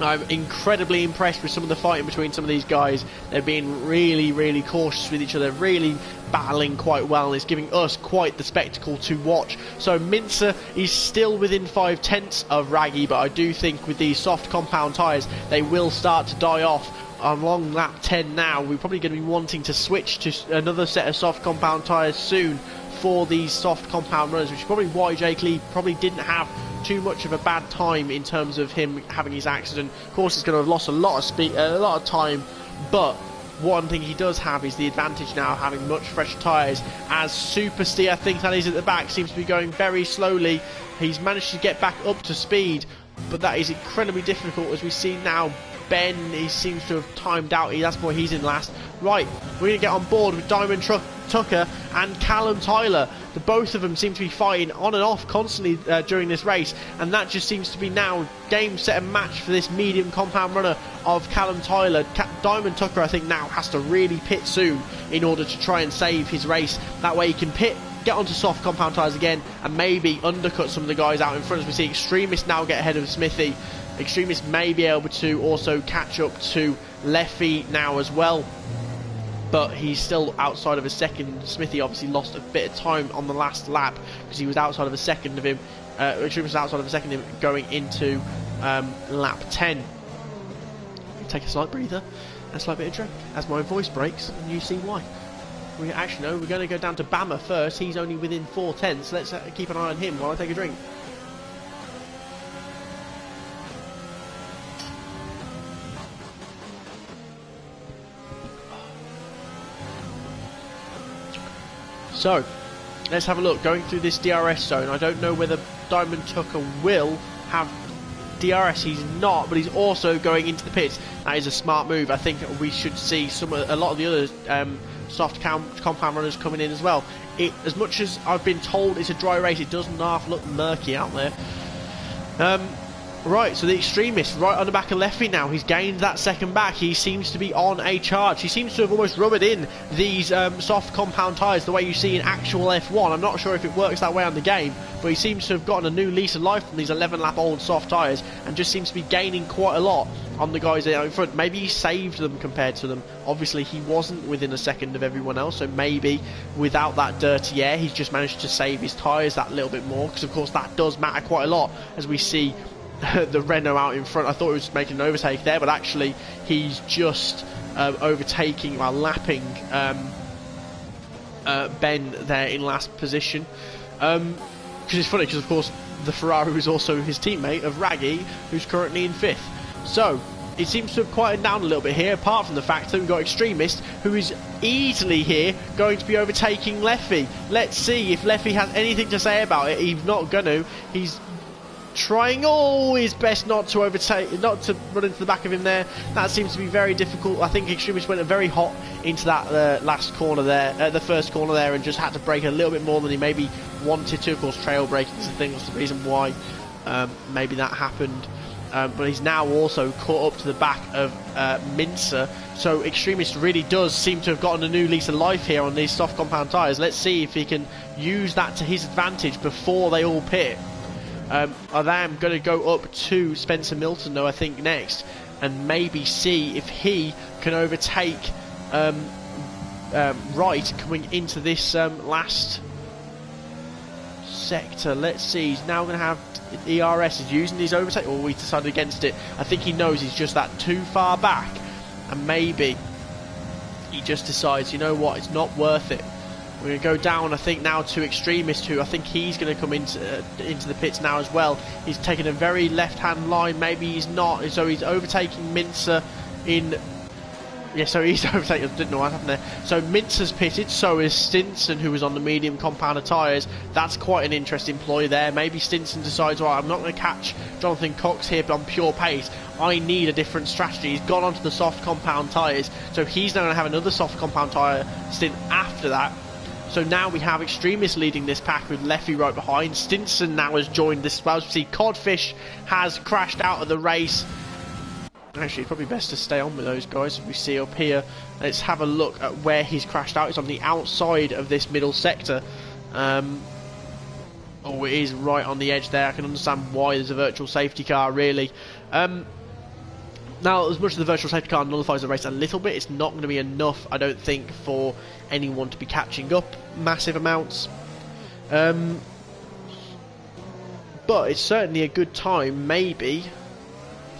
A: I'm incredibly impressed with some of the fighting between some of these guys. They're being really, really cautious with each other, really battling quite well, and it's giving us quite the spectacle to watch. So Mincer is still within 5/10 of Raggy, but I do think with these soft compound tyres, they will start to die off. Along lap 10 now, we're probably going to be wanting to switch to another set of soft compound tyres soon for these soft compound runners, which is probably why Jake Lee probably didn't have too much of a bad time in terms of him having his accident. Of course, he's going to have lost a lot of speed, a lot of time, but one thing he does have is the advantage now, having much fresher tyres, as Super Steve, I think that is at the back, seems to be going very slowly. He's managed to get back up to speed, but that is incredibly difficult, as we see now. Ben, he seems to have timed out. That's why he's in last. Right, we're going to get on board with Diamond Tucker and Callum Tyler. The both of them seem to be fighting on and off constantly during this race, and that just seems to be now game, set and match for this medium compound runner of Callum Tyler. Diamond Tucker, I think, now has to really pit soon in order to try and save his race. That way he can pit, get onto soft compound tyres again, and maybe undercut some of the guys out in front. As we see Extremist now get ahead of Smithy. Extremist may be able to also catch up to Leffy now as well, but he's still outside of a second. Smithy obviously lost a bit of time on the last lap because he was outside of a second of him. Extremist was outside of a second of him going into lap 10. Take a slight breather and a slight bit of drink as my voice breaks, and you see why. We actually know we're going to go down to Bama first. He's only within 4 tenths, so let's keep an eye on him while I take a drink. So, let's have a look. Going through this DRS zone, I don't know whether Diamond Tucker will have DRS. He's not, but he's also going into the pits. That is a smart move. I think we should see a lot of the other soft compound runners coming in as well. As much as I've been told it's a dry race, it does not look murky out there. Right, so the Extremist right on the back of Leffy now. He's gained that second back. He seems to be on a charge. He seems to have almost rubbered in these soft compound tyres the way you see in actual F1. I'm not sure if it works that way on the game, but he seems to have gotten a new lease of life from these 11-lap-old soft tyres and just seems to be gaining quite a lot on the guys out in front. Maybe he saved them compared to them. Obviously, he wasn't within a second of everyone else, so maybe without that dirty air, he's just managed to save his tyres that little bit more, because, of course, that does matter quite a lot, as we see the Renault out in front. I thought he was making an overtake there, but actually he's just overtaking, well, lapping Ben there in last position. Because it's funny, because of course the Ferrari was also his teammate of Raggy, who's currently in 5th. So it seems to have quieted down a little bit here, apart from the fact that we've got Extremist, who is easily here going to be overtaking Leffy. Let's see if Leffy has anything to say about it. He's not going to. He's trying all his best not to overtake, not to run into the back of him there. That seems to be very difficult. I think Extremist went very hot into that last corner there, the first corner there, and just had to brake a little bit more than he maybe wanted to. Of course, trail braking is the thing. That's the reason why maybe that happened. But he's now also caught up to the back of Mincer. So Extremist really does seem to have gotten a new lease of life here on these soft compound tyres. Let's see if he can use that to his advantage before they all pit. I am going to go up to Spencer Milton, though, I think, next, and maybe see if he can overtake Wright coming into this last sector. Let's see, he's now going to have ERS. He's using his overtake, or we decided against it. I think he knows he's just that too far back, and maybe he just decides, you know what, it's not worth it. We're going to go down, I think, now to Extremist, who I think he's going to come into the pits now as well. He's taking a very left-hand line. Maybe he's not. So he's overtaking Mincer in... Yeah, so he's overtaking... I didn't know what happened there. So Mincer's pitted. So is Stinson, who was on the medium compounder tyres. That's quite an interesting ploy there. Maybe Stinson decides, right, I'm not going to catch Jonathan Cox here on pure pace. I need a different strategy. He's gone onto the soft compound tyres. So he's now going to have another soft compound tyre stint after that. So now we have Extremist leading this pack with Leffy right behind. Stinson now has joined this as well. As we see, Codfish has crashed out of the race. Actually, it's probably best to stay on with those guys. As we see up here, let's have a look at where he's crashed out. It's on the outside of this middle sector. Oh, it is right on the edge there. I can understand why there's a virtual safety car, really. Now, as much as the virtual safety car nullifies the race a little bit, it's not going to be enough, I don't think, for anyone to be catching up massive amounts. But it's certainly a good time, maybe,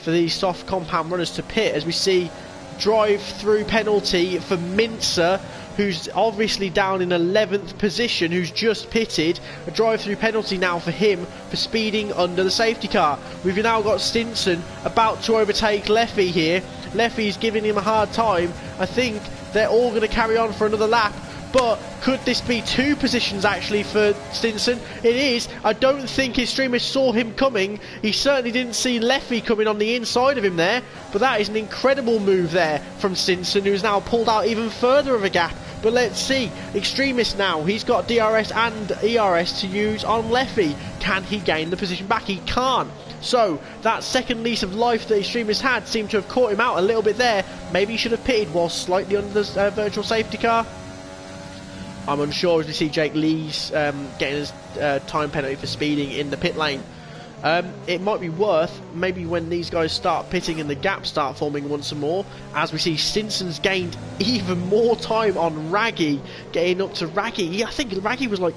A: for these soft compound runners to pit, as we see drive-through penalty for Mincer, who's obviously down in 11th position, who's just pitted. A drive-through penalty now for him for speeding under the safety car. We've now got Stinson about to overtake Leffy here. Leffy's giving him a hard time. I think they're all going to carry on for another lap. But could this be 2 positions actually for Stinson? It is. I don't think Extremist saw him coming. He certainly didn't see Leffy coming on the inside of him there. But that is an incredible move there from Stinson, who's now pulled out even further of a gap. But let's see. Extremist now. He's got DRS and ERS to use on Leffy. Can he gain the position back? He can't. So, that second lease of life that Extremist had seemed to have caught him out a little bit there. Maybe he should have pitted while slightly under the virtual safety car. I'm unsure as we see Jake Lee's getting his time penalty for speeding in the pit lane. It might be worth, maybe when these guys start pitting and the gaps start forming once more, as we see Stinson's gained even more time on Raggy, getting up to Raggy. I think Raggy was like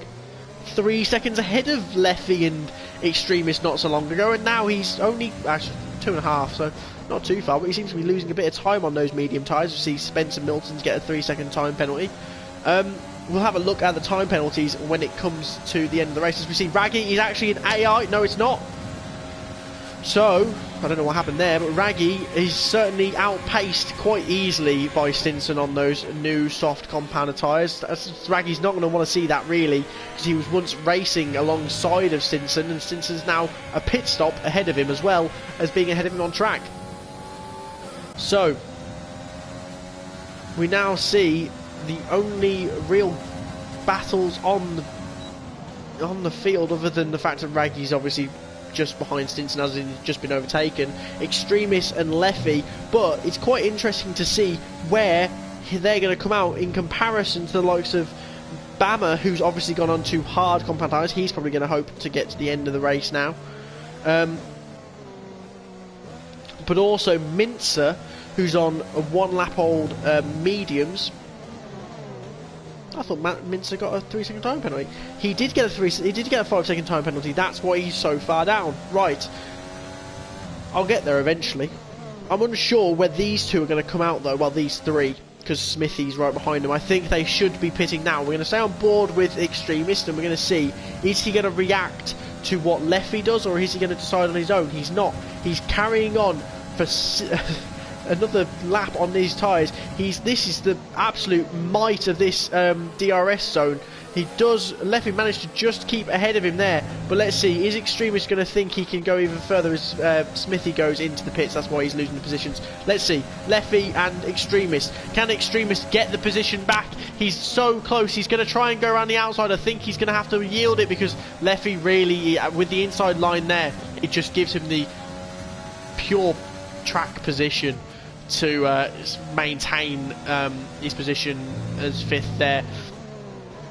A: 3 seconds ahead of Leffy and Extremist not so long ago, and now he's only, actually 2.5, so not too far, but he seems to be losing a bit of time on those medium tyres. We see Spencer Milton's get a 3-second time penalty. We'll have a look at the time penalties when it comes to the end of the race. As we see Raggy is actually an AI. No, it's not. So, I don't know what happened there, but Raggy is certainly outpaced quite easily by Stinson on those new soft compounded tyres. Raggy's not going to want to see that really, because he was once racing alongside of Stinson, and Stinson's now a pit stop ahead of him as well as being ahead of him on track. So, we now see the only real battles on the field, other than the fact that Raggy's obviously just behind Stinson as he's just been overtaken, Extremist and Leffy. But it's quite interesting to see where they're going to come out in comparison to the likes of Bammer, who's obviously gone on to hard compound tyres. He's probably going to hope to get to the end of the race now. But also Mincer, who's on a 1 lap old mediums. I thought Mincer got a 3-second time penalty. He did get a 5-second time penalty. That's why he's so far down. Right. I'll get there eventually. I'm unsure where these two are going to come out though. Well, these 3, because Smithy's right behind them. I think they should be pitting now. We're going to stay on board with Extremist, and we're going to see, is he going to react to what Leffy does, or is he going to decide on his own? He's not. He's carrying on for another lap on these tyres. This is the absolute might of this DRS zone. Leffy managed to just keep ahead of him there, but let's see, is Extremist going to think he can go even further as Smithy goes into the pits? That's why he's losing the positions. Let's see, Leffy and Extremist. Can Extremist get the position back? He's so close. He's going to try and go around the outside. I think he's going to have to yield it, because Leffy really, with the inside line there, it just gives him the pure track position to maintain his position as 5th there.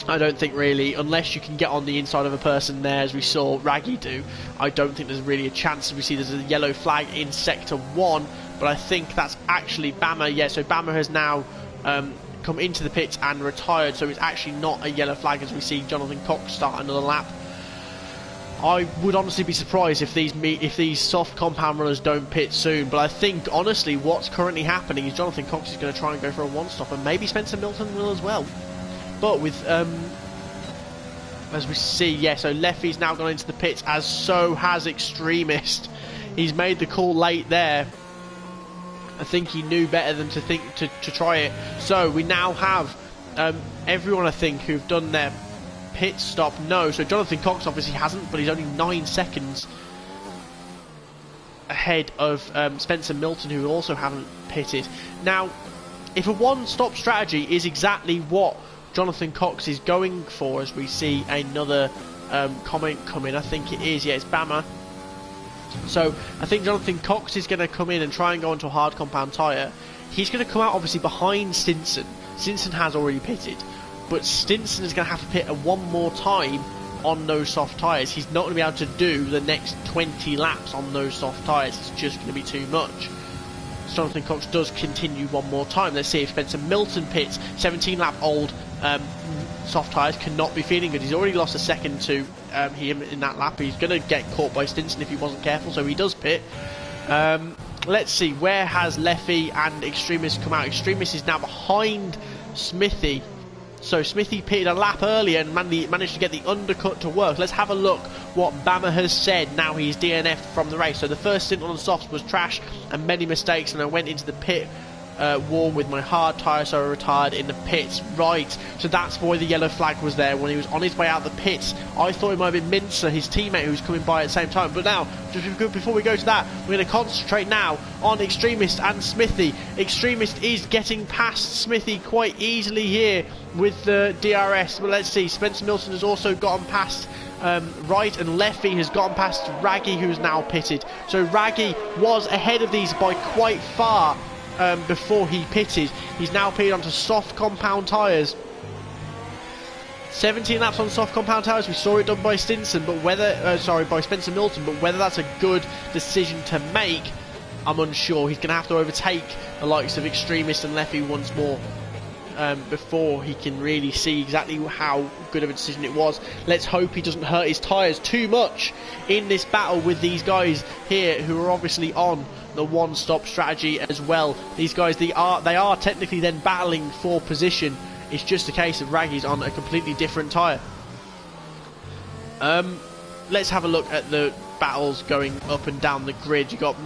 A: I don't think really, unless you can get on the inside of a person there, as we saw Raggy do, I don't think there's really a chance. We see there's a yellow flag in sector 1, but I think that's actually Bammer. Yeah, so Bammer has now come into the pits and retired, so it's actually not a yellow flag as we see Jonathan Cox start another lap. I would honestly be surprised if these soft compound runners don't pit soon, but I think honestly what's currently happening is Jonathan Cox is going to try and go for a 1-stop, and maybe Spencer Milton will as well. But with as we see, yeah, so Leffy's now gone into the pits, as so has Extremist. He's made the call late there. I think he knew better than to try it. So we now have everyone, I think, who've done their pit stop. No, so Jonathan Cox obviously hasn't, but he's only 9 seconds ahead of Spencer Milton, who also haven't pitted. Now, if a 1-stop strategy is exactly what Jonathan Cox is going for, as we see another comment come in, I think it is, yeah, it's Bammer. So I think Jonathan Cox is going to come in and try and go onto a hard compound tyre. He's going to come out obviously behind Stinson. Stinson has already pitted, but Stinson is going to have to pit one more time on those soft tyres. He's not going to be able to do the next 20 laps on those soft tyres. It's just going to be too much. So Jonathan Cox does continue one more time. Let's see if Spencer Milton pits. 17 lap old soft tyres cannot be feeling good. He's already lost a second to him in that lap. He's going to get caught by Stinson if he wasn't careful, so he does pit. Let's see, where has Leffy and Extremist come out? Extremist is now behind Smithy. So Smithy pitted a lap earlier and managed to get the undercut to work. Let's have a look what Bama has said now he's DNF'd from the race. So the first stint on the softs was trash and many mistakes, and I went into the pit warm with my hard tyre, so I retired in the pits. Right, so that's why the yellow flag was there when he was on his way out the pits. I thought it might have been Mincer, his teammate, who was coming by at the same time. But now, just before we go to that, we're going to concentrate now on Extremist and Smithy. Extremist is getting past Smithy quite easily here with the DRS. But let's see, Spencer Milton has also gotten past Wright, and Leffy has gotten past Raggy, who's now pitted. So Raggy was ahead of these by quite far before he pitted. He's now pitted onto soft compound tyres. 17 laps on soft compound tyres. We saw it done by Stinson, but whether by Spencer Milton, but whether that's a good decision to make, I'm unsure. He's going to have to overtake the likes of Extremist and Leffy once more before he can really see exactly how good of a decision it was. Let's hope he doesn't hurt his tyres too much in this battle with these guys here, who are obviously on the one-stop strategy as well. These guys, they are technically then battling for position. It's just a case of Raggy's on a completely different tyre. Let's have a look at the battles going up and down the grid. You've got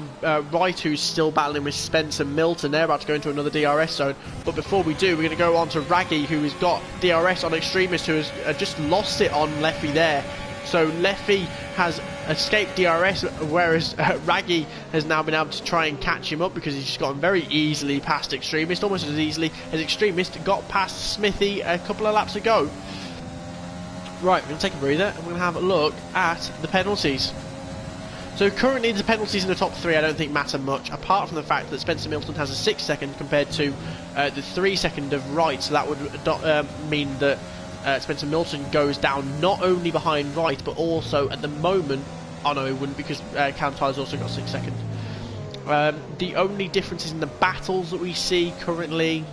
A: Wright, who's still battling with Spencer Milton. They're about to go into another DRS zone. But before we do, we're going to go on to Raggy, who has got DRS on Extremist, who has just lost it on Leffy there. So Leffy has escaped DRS, whereas Raggy has now been able to try and catch him up because he's just gotten very easily past Extremist, almost as easily as Extremist got past Smithy a couple of laps ago. Right, we're going to take a breather and we're going to have a look at the penalties. So currently the penalties in the top three I don't think matter much, apart from the fact that Spencer Milton has a 6 second compared to the 3 second of Wright, so that would mean that Spencer Milton goes down not only behind Wright, but also at the moment, oh no, it wouldn't, because Callum Tyler's also got 6 seconds. The only differences in the battles that we see currently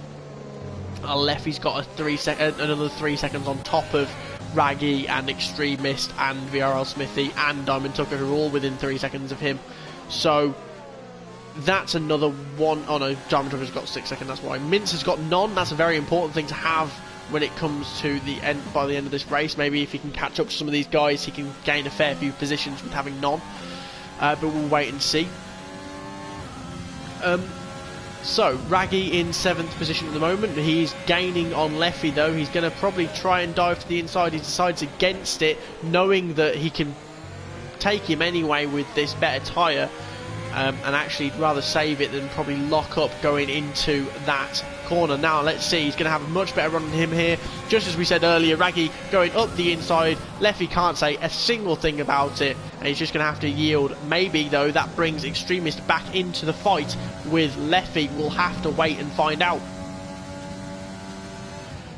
A: are Leffy's got another 3 seconds on top of Raggy and Extremist and VRL Smithy and Diamond Tucker, who are all within 3 seconds of him. So that's another one. Oh no, Diamond Tucker's got 6 seconds, that's why. Mince has got none. That's a very important thing to have when it comes to the end. By the end of this race, maybe if he can catch up to some of these guys, he can gain a fair few positions with having none. But we'll wait and see. So Raggy in 7th position at the moment. He's gaining on Leffy though. He's going to probably try and dive to the inside. He decides against it, knowing that he can take him anyway with this better tyre, and actually rather save it than probably lock up going into that corner. Now let's see, he's going to have a much better run than him here. Just as we said earlier, Raggy going up the inside. Leffy can't say a single thing about it, and he's just going to have to yield. Maybe though that brings Extremist back into the fight with Leffy. We'll have to wait and find out.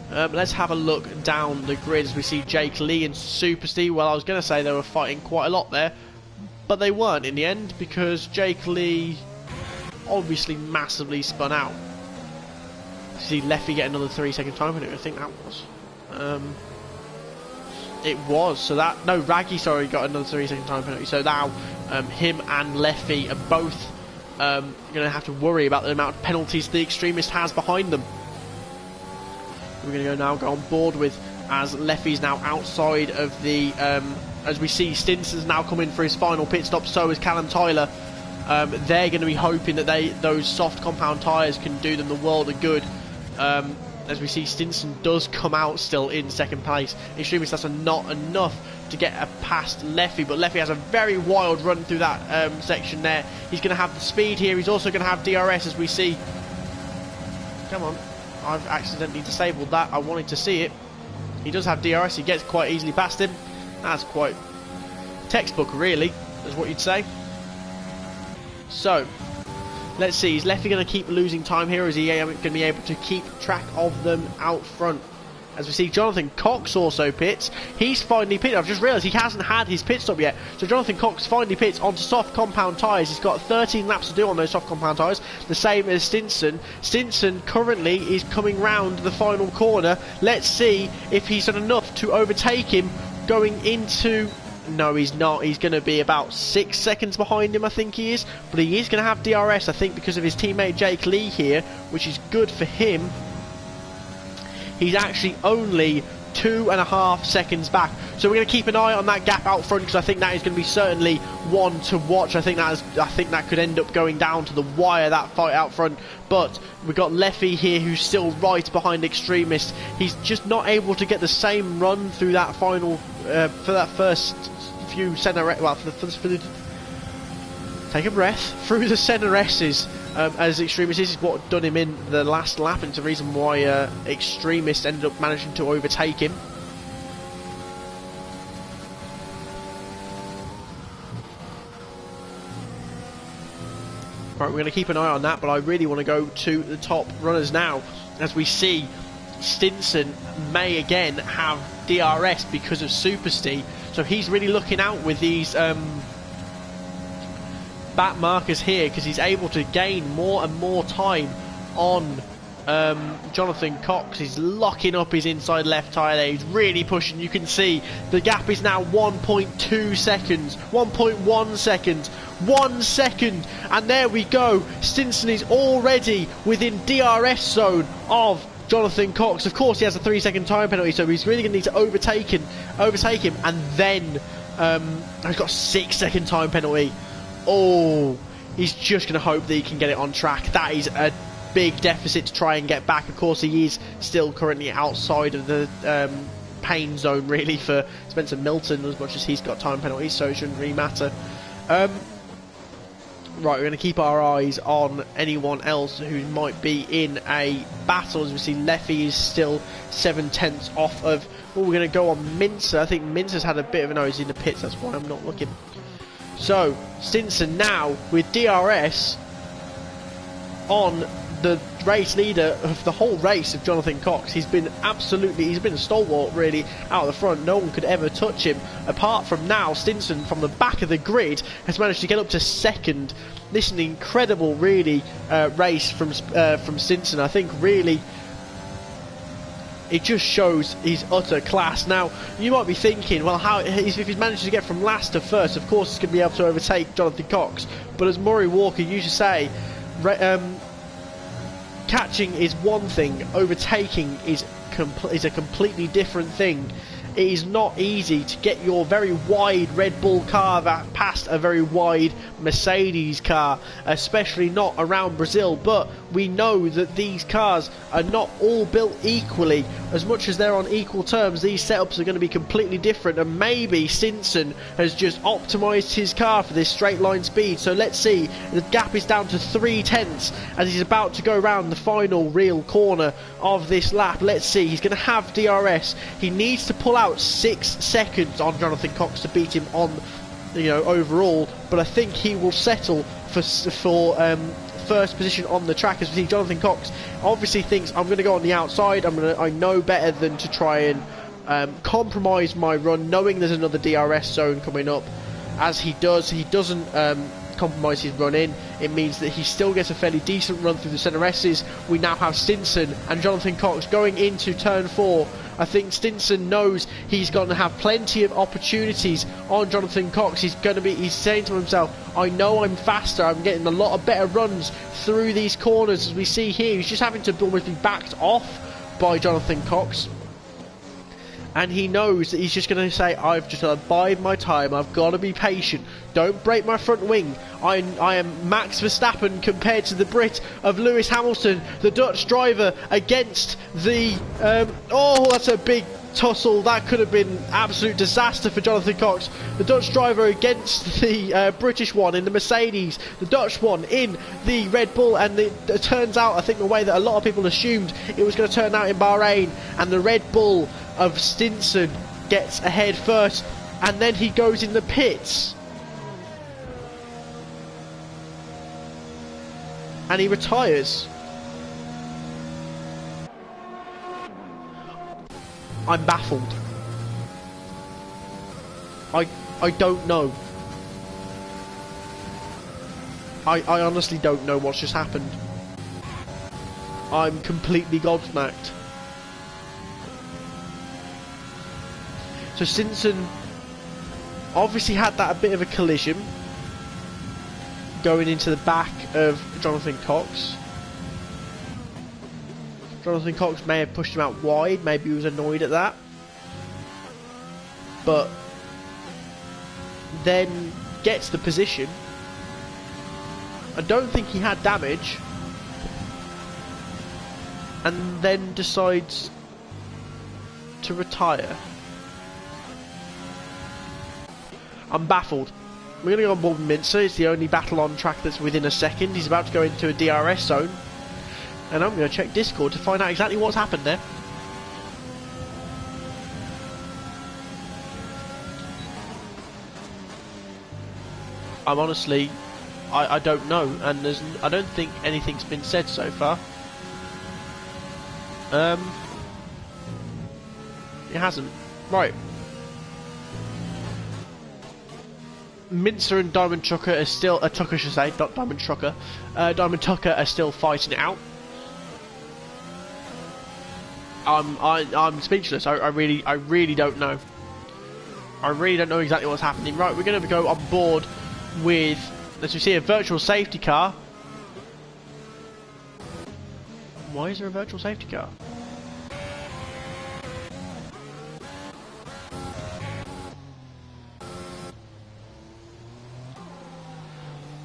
A: Let's have a look down the grid as we see Jake Lee and Super Steve. Well, I was going to say they were fighting quite a lot there, but they weren't in the end, because Jake Lee obviously massively spun out. See Leffy get another 3 second time penalty. I think that was. It was. So that, no, Raggy, sorry, got another 3 second time penalty. So now him and Leffy are both going to have to worry about the amount of penalties the Extremist has behind them. We're going to go on board with, as Leffy's now outside of the. As we see, Stinson's now coming for his final pit stop. So is Callum Tyler. They're going to be hoping that those soft compound tyres can do them the world of good. As we see, Stinson does come out still in 2nd place. Extremist, that's not enough to get past Leffy, but Leffy has a very wild run through that section there. He's going to have the speed here. He's also going to have DRS, as we see. Come on, I've accidentally disabled that. I wanted to see it. He does have DRS. He gets quite easily past him. That's quite textbook, really, is what you'd say. So let's see, is Leffy going to keep losing time here, or is he going to be able to keep track of them out front? As we see, Jonathan Cox also pits. He's finally pitted. I've just realised he hasn't had his pit stop yet. So Jonathan Cox finally pits onto soft compound tyres. He's got 13 laps to do on those soft compound tyres, the same as Stinson. Stinson currently is coming round the final corner. Let's see if he's done enough to overtake him going into... No, he's not. He's going to be about 6 seconds behind him, I think he is. But he is going to have DRS, I think, because of his teammate Jake Lee here, which is good for him. He's actually only 2.5 seconds back. So we're going to keep an eye on that gap out front, because I think that is going to be certainly one to watch. I think that could end up going down to the wire, that fight out front. But we've got Leffy here, who's still right behind Extremist. He's just not able to get the same run through that final for that first few center. Well, take a breath through the center S's. As Extremist, this is what done him in the last lap, and it's the reason why Extremist ended up managing to overtake him. Right, we're going to keep an eye on that, but I really want to go to the top runners now, as we see Stinson may again have DRS because of Super Steve, so he's really looking out with these back markers here, because he's able to gain more and more time on Jonathan Cox. He's locking up his inside left tyre there. He's really pushing. You can see the gap is now 1.2 seconds, 1.1 seconds, 1 second, and there we go. Stinson is already within DRS zone of Jonathan Cox. Of course, he has a 3-second time penalty, so he's really going to need to overtake him, and then he's got a 6-second time penalty. Oh, he's just going to hope that he can get it on track. That is a big deficit to try and get back. Of course, he is still currently outside of the pain zone, really, for Spencer Milton, as much as he's got time penalties, so it shouldn't really matter. Right, we're going to keep our eyes on anyone else who might be in a battle. As we see, Leffy is still 7/10 off of... Oh, we're going to go on Mincer. I think Mincer's had a bit of a nose in the pits, that's why I'm not looking. So, Stinson now with DRS on the race leader of the whole race of Jonathan Cox. He's been a stalwart really out of the front. No one could ever touch him. Apart from now, Stinson from the back of the grid has managed to get up to second. This is an incredible really race from Stinson. I think really it just shows his utter class. Now, you might be thinking, well, if he's managed to get from last to first, of course he's going to be able to overtake Jonathan Cox. But as Murray Walker used to say, catching is one thing, overtaking is a completely different thing. It is not easy to get your very wide Red Bull car past a very wide Mercedes car, especially not around Brazil. But we know that these cars are not all built equally. As much as they're on equal terms, these setups are going to be completely different, and maybe Stinson has just optimised his car for this straight line speed. So let's see, the gap is down to 3/10 as he's about to go around the final real corner of this lap. Let's see, he's going to have DRS. He needs to pull out 6 seconds on Jonathan Cox to beat him on, overall, but I think he will settle for first position on the track. As we see, Jonathan Cox obviously thinks, I'm going to go on the outside, I know better than to try and compromise my run, knowing there's another DRS zone coming up. As he doesn't compromise his run in. It means that he still gets a fairly decent run through the centre S's. We now have Stinson and Jonathan Cox going into turn 4. I think Stinson knows he's going to have plenty of opportunities on Jonathan Cox. He's saying to himself, I know I'm faster, I'm getting a lot of better runs through these corners. As we see here, he's just having to almost be backed off by Jonathan Cox. And he knows that he's just going to say, I've just got to bide my time, I've got to be patient, don't break my front wing. I am Max Verstappen compared to the Brit of Lewis Hamilton, the Dutch driver, against the... oh, that's a big tussle. That could have been absolute disaster for Jonathan Cox. The Dutch driver against the British one in the Mercedes, the Dutch one in the Red Bull, and it turns out, I think the way that a lot of people assumed it was going to turn out in Bahrain, and the Red Bull of Stinson gets ahead first, and then he goes in the pits and he retires. I'm baffled. I don't know. I honestly don't know what's just happened. I'm completely gobsmacked. So Stinson obviously had that a bit of a collision going into the back of Jonathan Cox. Jonathan Cox may have pushed him out wide, maybe he was annoyed at that. But then gets the position. I don't think he had damage. And then decides to retire. I'm baffled. We're going to go on board with Mincer. It's the only battle on track that's within a second. He's about to go into a DRS zone. And I'm going to check Discord to find out exactly what's happened there. I'm honestly... I don't know. And I don't think anything's been said so far. It hasn't. Right. Mincer and Diamond Trucker are still... Tucker should say, not Diamond Trucker. Diamond Tucker are still fighting it out. I'm speechless. I really don't know. I really don't know exactly what's happening. Right, we're going to go on board with, as we see, a virtual safety car. Why is there a virtual safety car?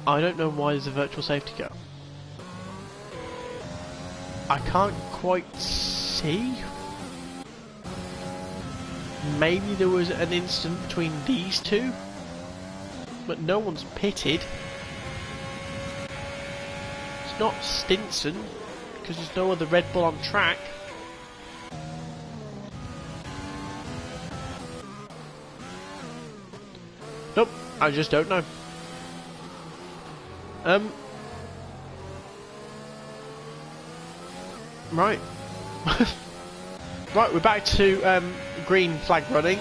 A: I don't know why there's a virtual safety car. I can't quite see. Maybe there was an incident between these two, but no one's pitted. It's not Stinson, because there's no other Red Bull on track. Nope, I just don't know. Right. Right, we're back to green flag running.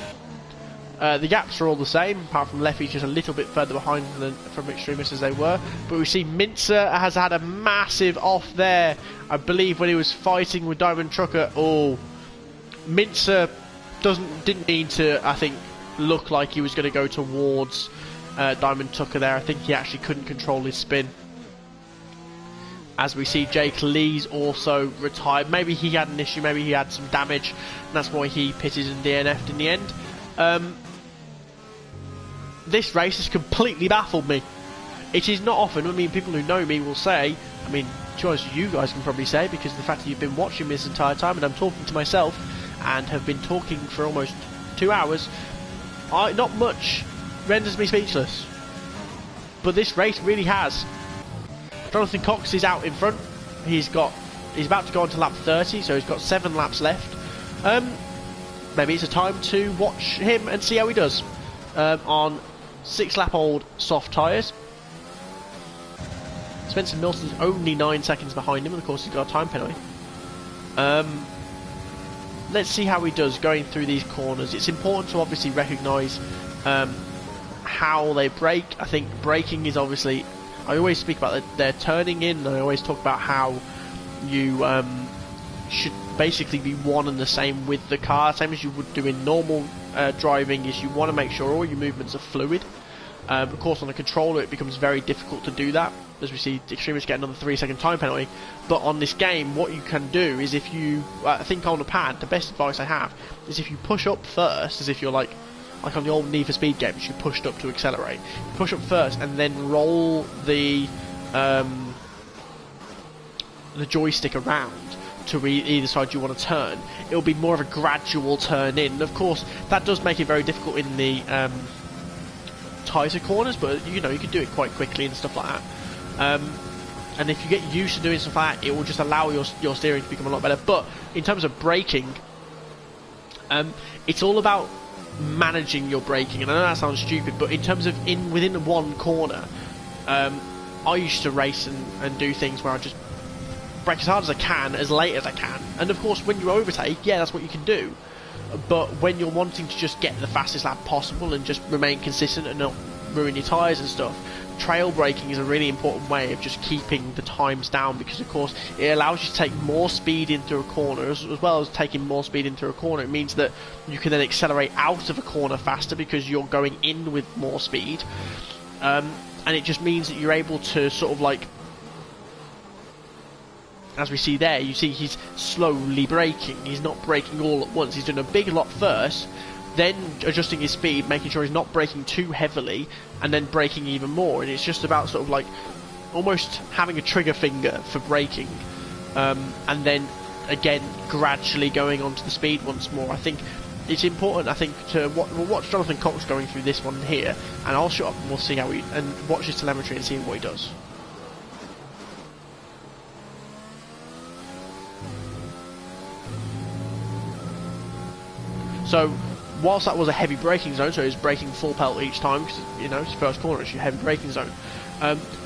A: The gaps are all the same, apart from Leffy's just a little bit further behind than from Extremists as they were. But we see Mincer has had a massive off there, I believe, when he was fighting with Diamond Trucker. Oh, Mincer didn't mean to, I think, look like he was going to go towards Diamond Tucker there. I think he actually couldn't control his spin. As we see Jake Lee's also retired. Maybe he had an issue, maybe he had some damage, and that's why he pitted and DNF'd in the end. This race has completely baffled me. It is not often, I mean, people who know me will say, I mean, choice you guys can probably say, because of the fact that you've been watching me this entire time and I'm talking to myself and have been talking for almost 2 hours, not much renders me speechless. But this race really has. Jonathan Cox is out in front. He's about to go on to lap 30, so he's got 7 laps left. Maybe it's a time to watch him and see how he does on 6-lap-old soft tyres. Spencer Milton's only 9 seconds behind him, and of course he's got a time penalty. Let's see how he does going through these corners. It's important to obviously recognise how they brake. I think braking is obviously... I always speak about their turning in, and I always talk about how you should basically be one and the same with the car, same as you would do in normal driving, is you want to make sure all your movements are fluid. Of course on the controller it becomes very difficult to do that, as we see Extremists get another 3-second time penalty, but on this game what you can do is, if you, I think on the pad, the best advice I have is if you push up first, as if you're like on the old Need for Speed games, you pushed up to accelerate. Push up first and then roll the joystick around to either side you want to turn. It'll be more of a gradual turn in. And of course, that does make it very difficult in the tighter corners, but you know, you can do it quite quickly and stuff like that. And if you get used to doing stuff like that, it will just allow your steering to become a lot better. But in terms of braking, it's all about managing your braking, and I know that sounds stupid, but in terms of within one corner, I used to race and do things where I just brake as hard as I can, as late as I can, and of course when you overtake, yeah, that's what you can do, but when you're wanting to just get the fastest lap possible and just remain consistent and not ruin your tyres and stuff, trail braking is a really important way of just keeping the times down, because of course it allows you to take more speed into a corner, as well as taking more speed into a corner. It means that you can then accelerate out of a corner faster because you're going in with more speed, and it just means that you're able to sort of like as we see there, you see he's slowly braking. He's not braking all at once. He's doing a big lot first, then adjusting his speed, making sure he's not braking too heavily, and then braking even more. And it's just about sort of like almost having a trigger finger for braking, and then again gradually going onto the speed once more. I think it's important, I think, to watch Jonathan Cox going through this one here, and I'll shut up and we'll see how and watch his telemetry and see what he does. So whilst that was a heavy braking zone, so he was braking full pelt each time, because you know it's first corner, it's a heavy braking zone,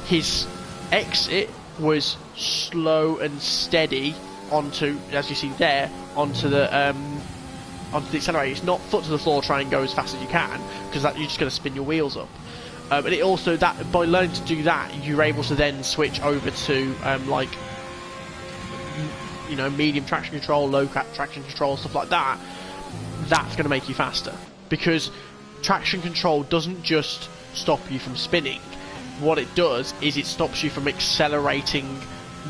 A: his exit was slow and steady onto, as you see there, onto the accelerator. It's not foot to the floor, try and go as fast as you can, because that you're just going to spin your wheels up. And it also, that by learning to do that, you're able to then switch over to like, you know, medium traction control, low traction control, stuff like that. That's going to make you faster, because traction control doesn't just stop you from spinning. What it does is it stops you from accelerating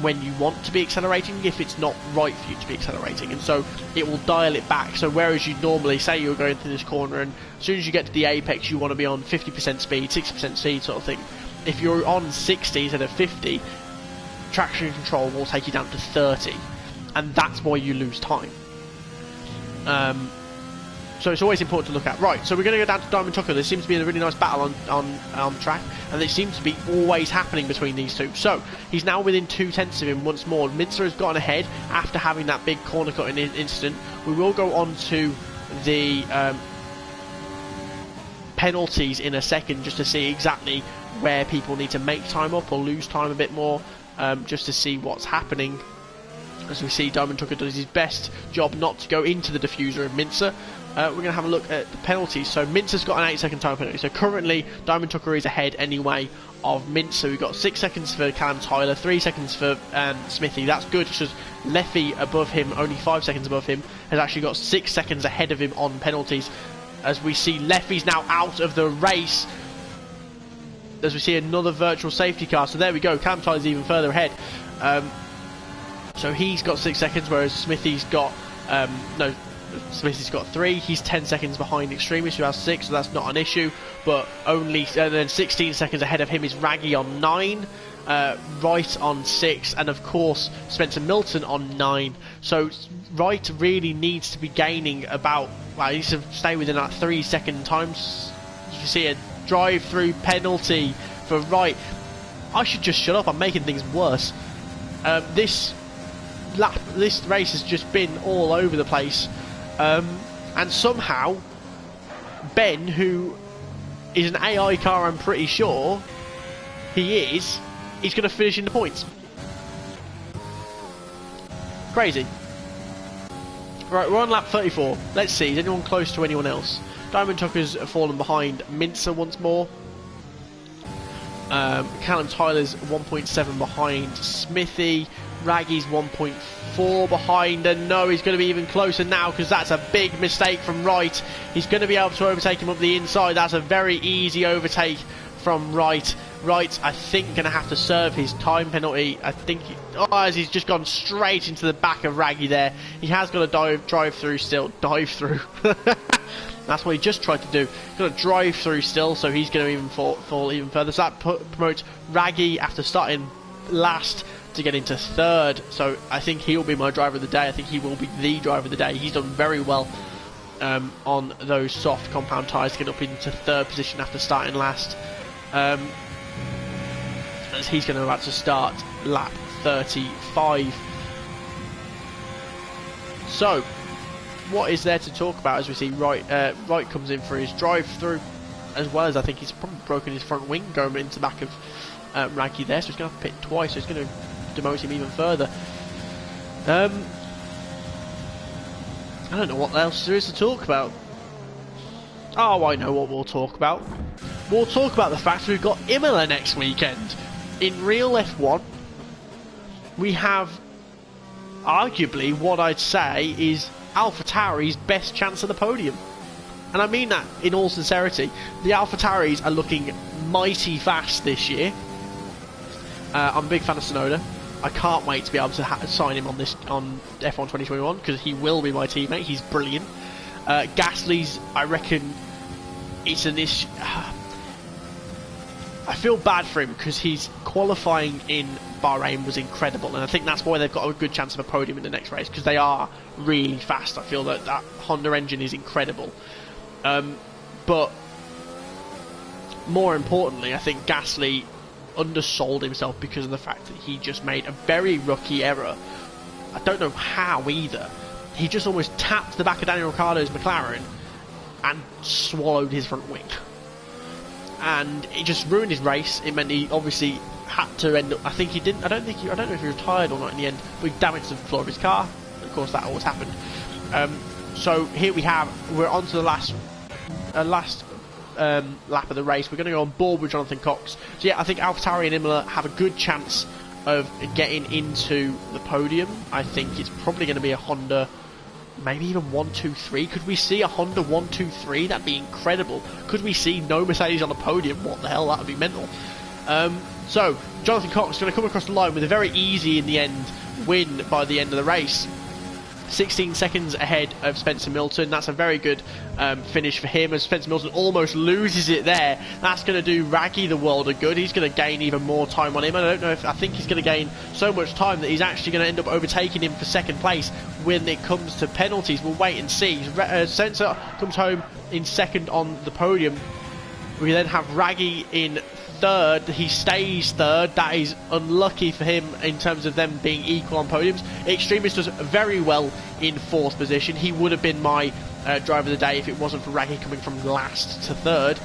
A: when you want to be accelerating, if it's not right for you to be accelerating, and so it will dial it back. So whereas you normally say you're going through this corner and as soon as you get to the apex you want to be on 50% speed, 60% speed sort of thing, if you're on 60 instead of 50, traction control will take you down to 30, and that's why you lose time. So it's always important to look at. Right, so we're going to go down to Diamond Tucker. There seems to be a really nice battle on track, and it seems to be always happening between these two. So he's now within 2/10 of him once more. Mincer has gotten ahead after having that big corner cutting incident. We will go on to the penalties in a second, just to see exactly where people need to make time up or lose time a bit more, just to see what's happening. As we see, Diamond Tucker does his best job not to go into the diffuser of Mincer. We're going to have a look at the penalties. So Mincer's got an 8-second time penalty. So currently Diamond Tucker is ahead anyway of Mincer. We've got 6 seconds for Callum Tyler, 3 seconds for Smithy. That's good, because Leffy above him, only 5 seconds above him, has actually got 6 seconds ahead of him on penalties. As we see, Leffy's now out of the race, as we see another virtual safety car. So there we go, Callum Tyler's even further ahead. So he's got 6 seconds, whereas Smithy's got Smithy's got 3. He's 10 seconds behind Extremist, who has 6, so that's not an issue. But only, and then 16 seconds ahead of him is Raggy on 9, Wright on 6, and of course Spencer Milton on 9. So Wright really needs to be gaining about, well, he needs to stay within that 3-second time. You see a drive-through penalty for Wright. I should just shut up, I'm making things worse. This race has just been all over the place. And somehow Ben, who is an AI car, I'm pretty sure he's going to finish in the points. Crazy. Right, we're on lap 34. Let's see, is anyone close to anyone else? Diamond Tucker's fallen behind Mincer once more. Callum Tyler's 1.7 behind Smithy. Raggy's 1.4 behind, and no, he's going to be even closer now, because that's a big mistake from Wright. He's going to be able to overtake him up the inside. That's a very easy overtake from Wright. Wright, I think, going to have to serve his time penalty. I think, as he's just gone straight into the back of Raggy there. He has got to drive through still. Dive through. That's what he just tried to do. He's got to drive through still, so he's going to even fall even further. So that promotes Raggy, after starting last, to get into 3rd. So I think he'll be my driver of the day. I think he will be the driver of the day. He's done very well on those soft compound tyres to get up into 3rd position after starting last. As he's going to about to start lap 35. So what is there to talk about? As we see Wright comes in for his drive through, as well as I think he's probably broken his front wing going into the back of Raggy there, so he's going to have to pit twice, so he's going to demote him even further. I don't know what else there is to talk about. Oh, I know what we'll talk about. We'll talk about the fact we've got Imola next weekend. In real F1, we have arguably what I'd say is AlphaTauri's best chance at the podium. And I mean that in all sincerity. The AlphaTauris are looking mighty fast this year. I'm a big fan of Sonoda. I can't wait to be able to sign him on F1 2021 because he will be my teammate. He's brilliant. Gasly's, I reckon, it's an issue. I feel bad for him because his qualifying in Bahrain was incredible, and I think that's why they've got a good chance of a podium in the next race, because they are really fast. I feel that Honda engine is incredible. But more importantly, I think Gasly undersold himself because of the fact that he just made a very rookie error. I don't know how either. He just almost tapped the back of Daniel Ricciardo's McLaren and swallowed his front wing. And it just ruined his race. It meant he obviously had to end up. I think he didn't. I don't know if he retired or not in the end, but he damaged the floor of his car. Of course, that always happened. So here we're on to the last lap of the race. We're going to go on board with Jonathan Cox. So yeah, I think AlphaTauri and Imola have a good chance of getting into the podium. I think it's probably going to be a Honda. Maybe even 1, 2, 3. Could we see a Honda 1, 2, 3? That'd be incredible. Could we see no Mercedes on the podium? What the hell? That would be mental. So, Jonathan Cox is going to come across the line with a very easy, in the end, win by the end of the race. 16 seconds ahead of Spencer Milton. That's a very good finish for him, as Spencer Milton almost loses it there. That's going to do Raggy the world of good. He's going to gain even more time on him. I think he's going to gain so much time that he's actually going to end up overtaking him for second place when it comes to penalties. We'll wait and see. Spencer comes home in second on the podium. We then have Raggy in third. He stays third. That is unlucky for him in terms of them being equal on podiums. Extremist does very well in fourth position. He would have been my driver of the day if it wasn't for Raggy coming from last to third.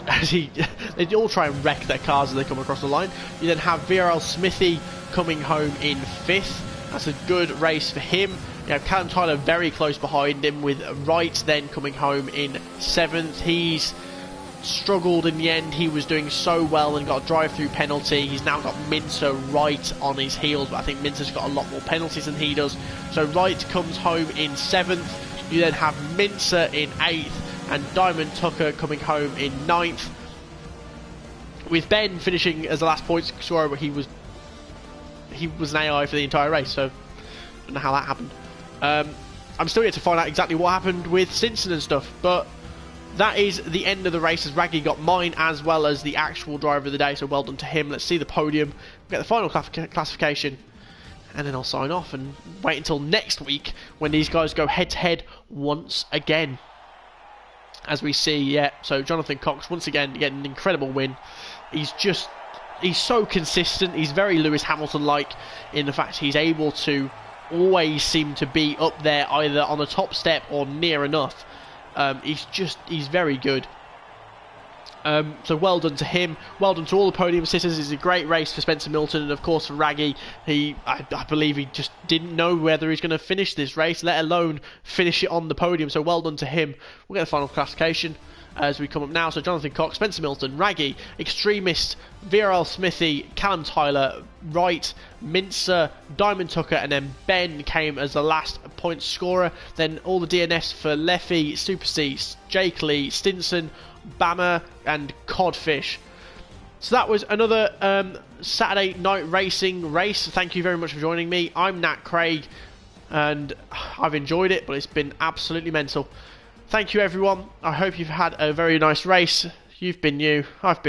A: As they all try and wreck their cars as they come across the line. You then have VRL Smithy coming home in fifth. That's a good race for him. You have Callum Tyler very close behind him, with Wright then coming home in seventh. He's struggled in the end. He was doing so well and got a drive-through penalty. He's now got Minter right on his heels, but I think Minter's got a lot more penalties than he does. So Wright comes home in seventh. You then have Minter in eighth and Diamond Tucker coming home in ninth, with Ben finishing as the last point scorer, but he was an AI for the entire race, so I don't know how that happened. I'm still yet to find out exactly what happened with Stinson and stuff, but that is the end of the race, as Raggy got mine as well as the actual driver of the day, so well done to him. Let's see the podium, get the final classification, and then I'll sign off and wait until next week when these guys go head to head once again. As we see, yeah, so Jonathan Cox once again getting an incredible win. He's so consistent. He's very Lewis Hamilton-like in the fact he's able to always seem to be up there, either on the top step or near enough. He's very good. So well done to him. Well done to all the podium sitters. It's a great race for Spencer Milton, and of course for Raggy. I believe he just didn't know whether he's going to finish this race, let alone finish it on the podium. So well done to him. We'll get the final classification as we come up now. So Jonathan Cox, Spencer Milton, Raggy, Extremist, VRL Smithy, Callum Tyler, Wright, Mincer, Diamond Tucker, and then Ben came as the last point scorer. Then all the DNFs for Leffy, Super C, Jake Lee, Stinson, Bammer, and Codfish. So that was another Saturday night racing race. Thank you very much for joining me. I'm Nat Craig, and I've enjoyed it, but it's been absolutely mental. Thank you, everyone. I hope you've had a very nice race. You've been you. I've been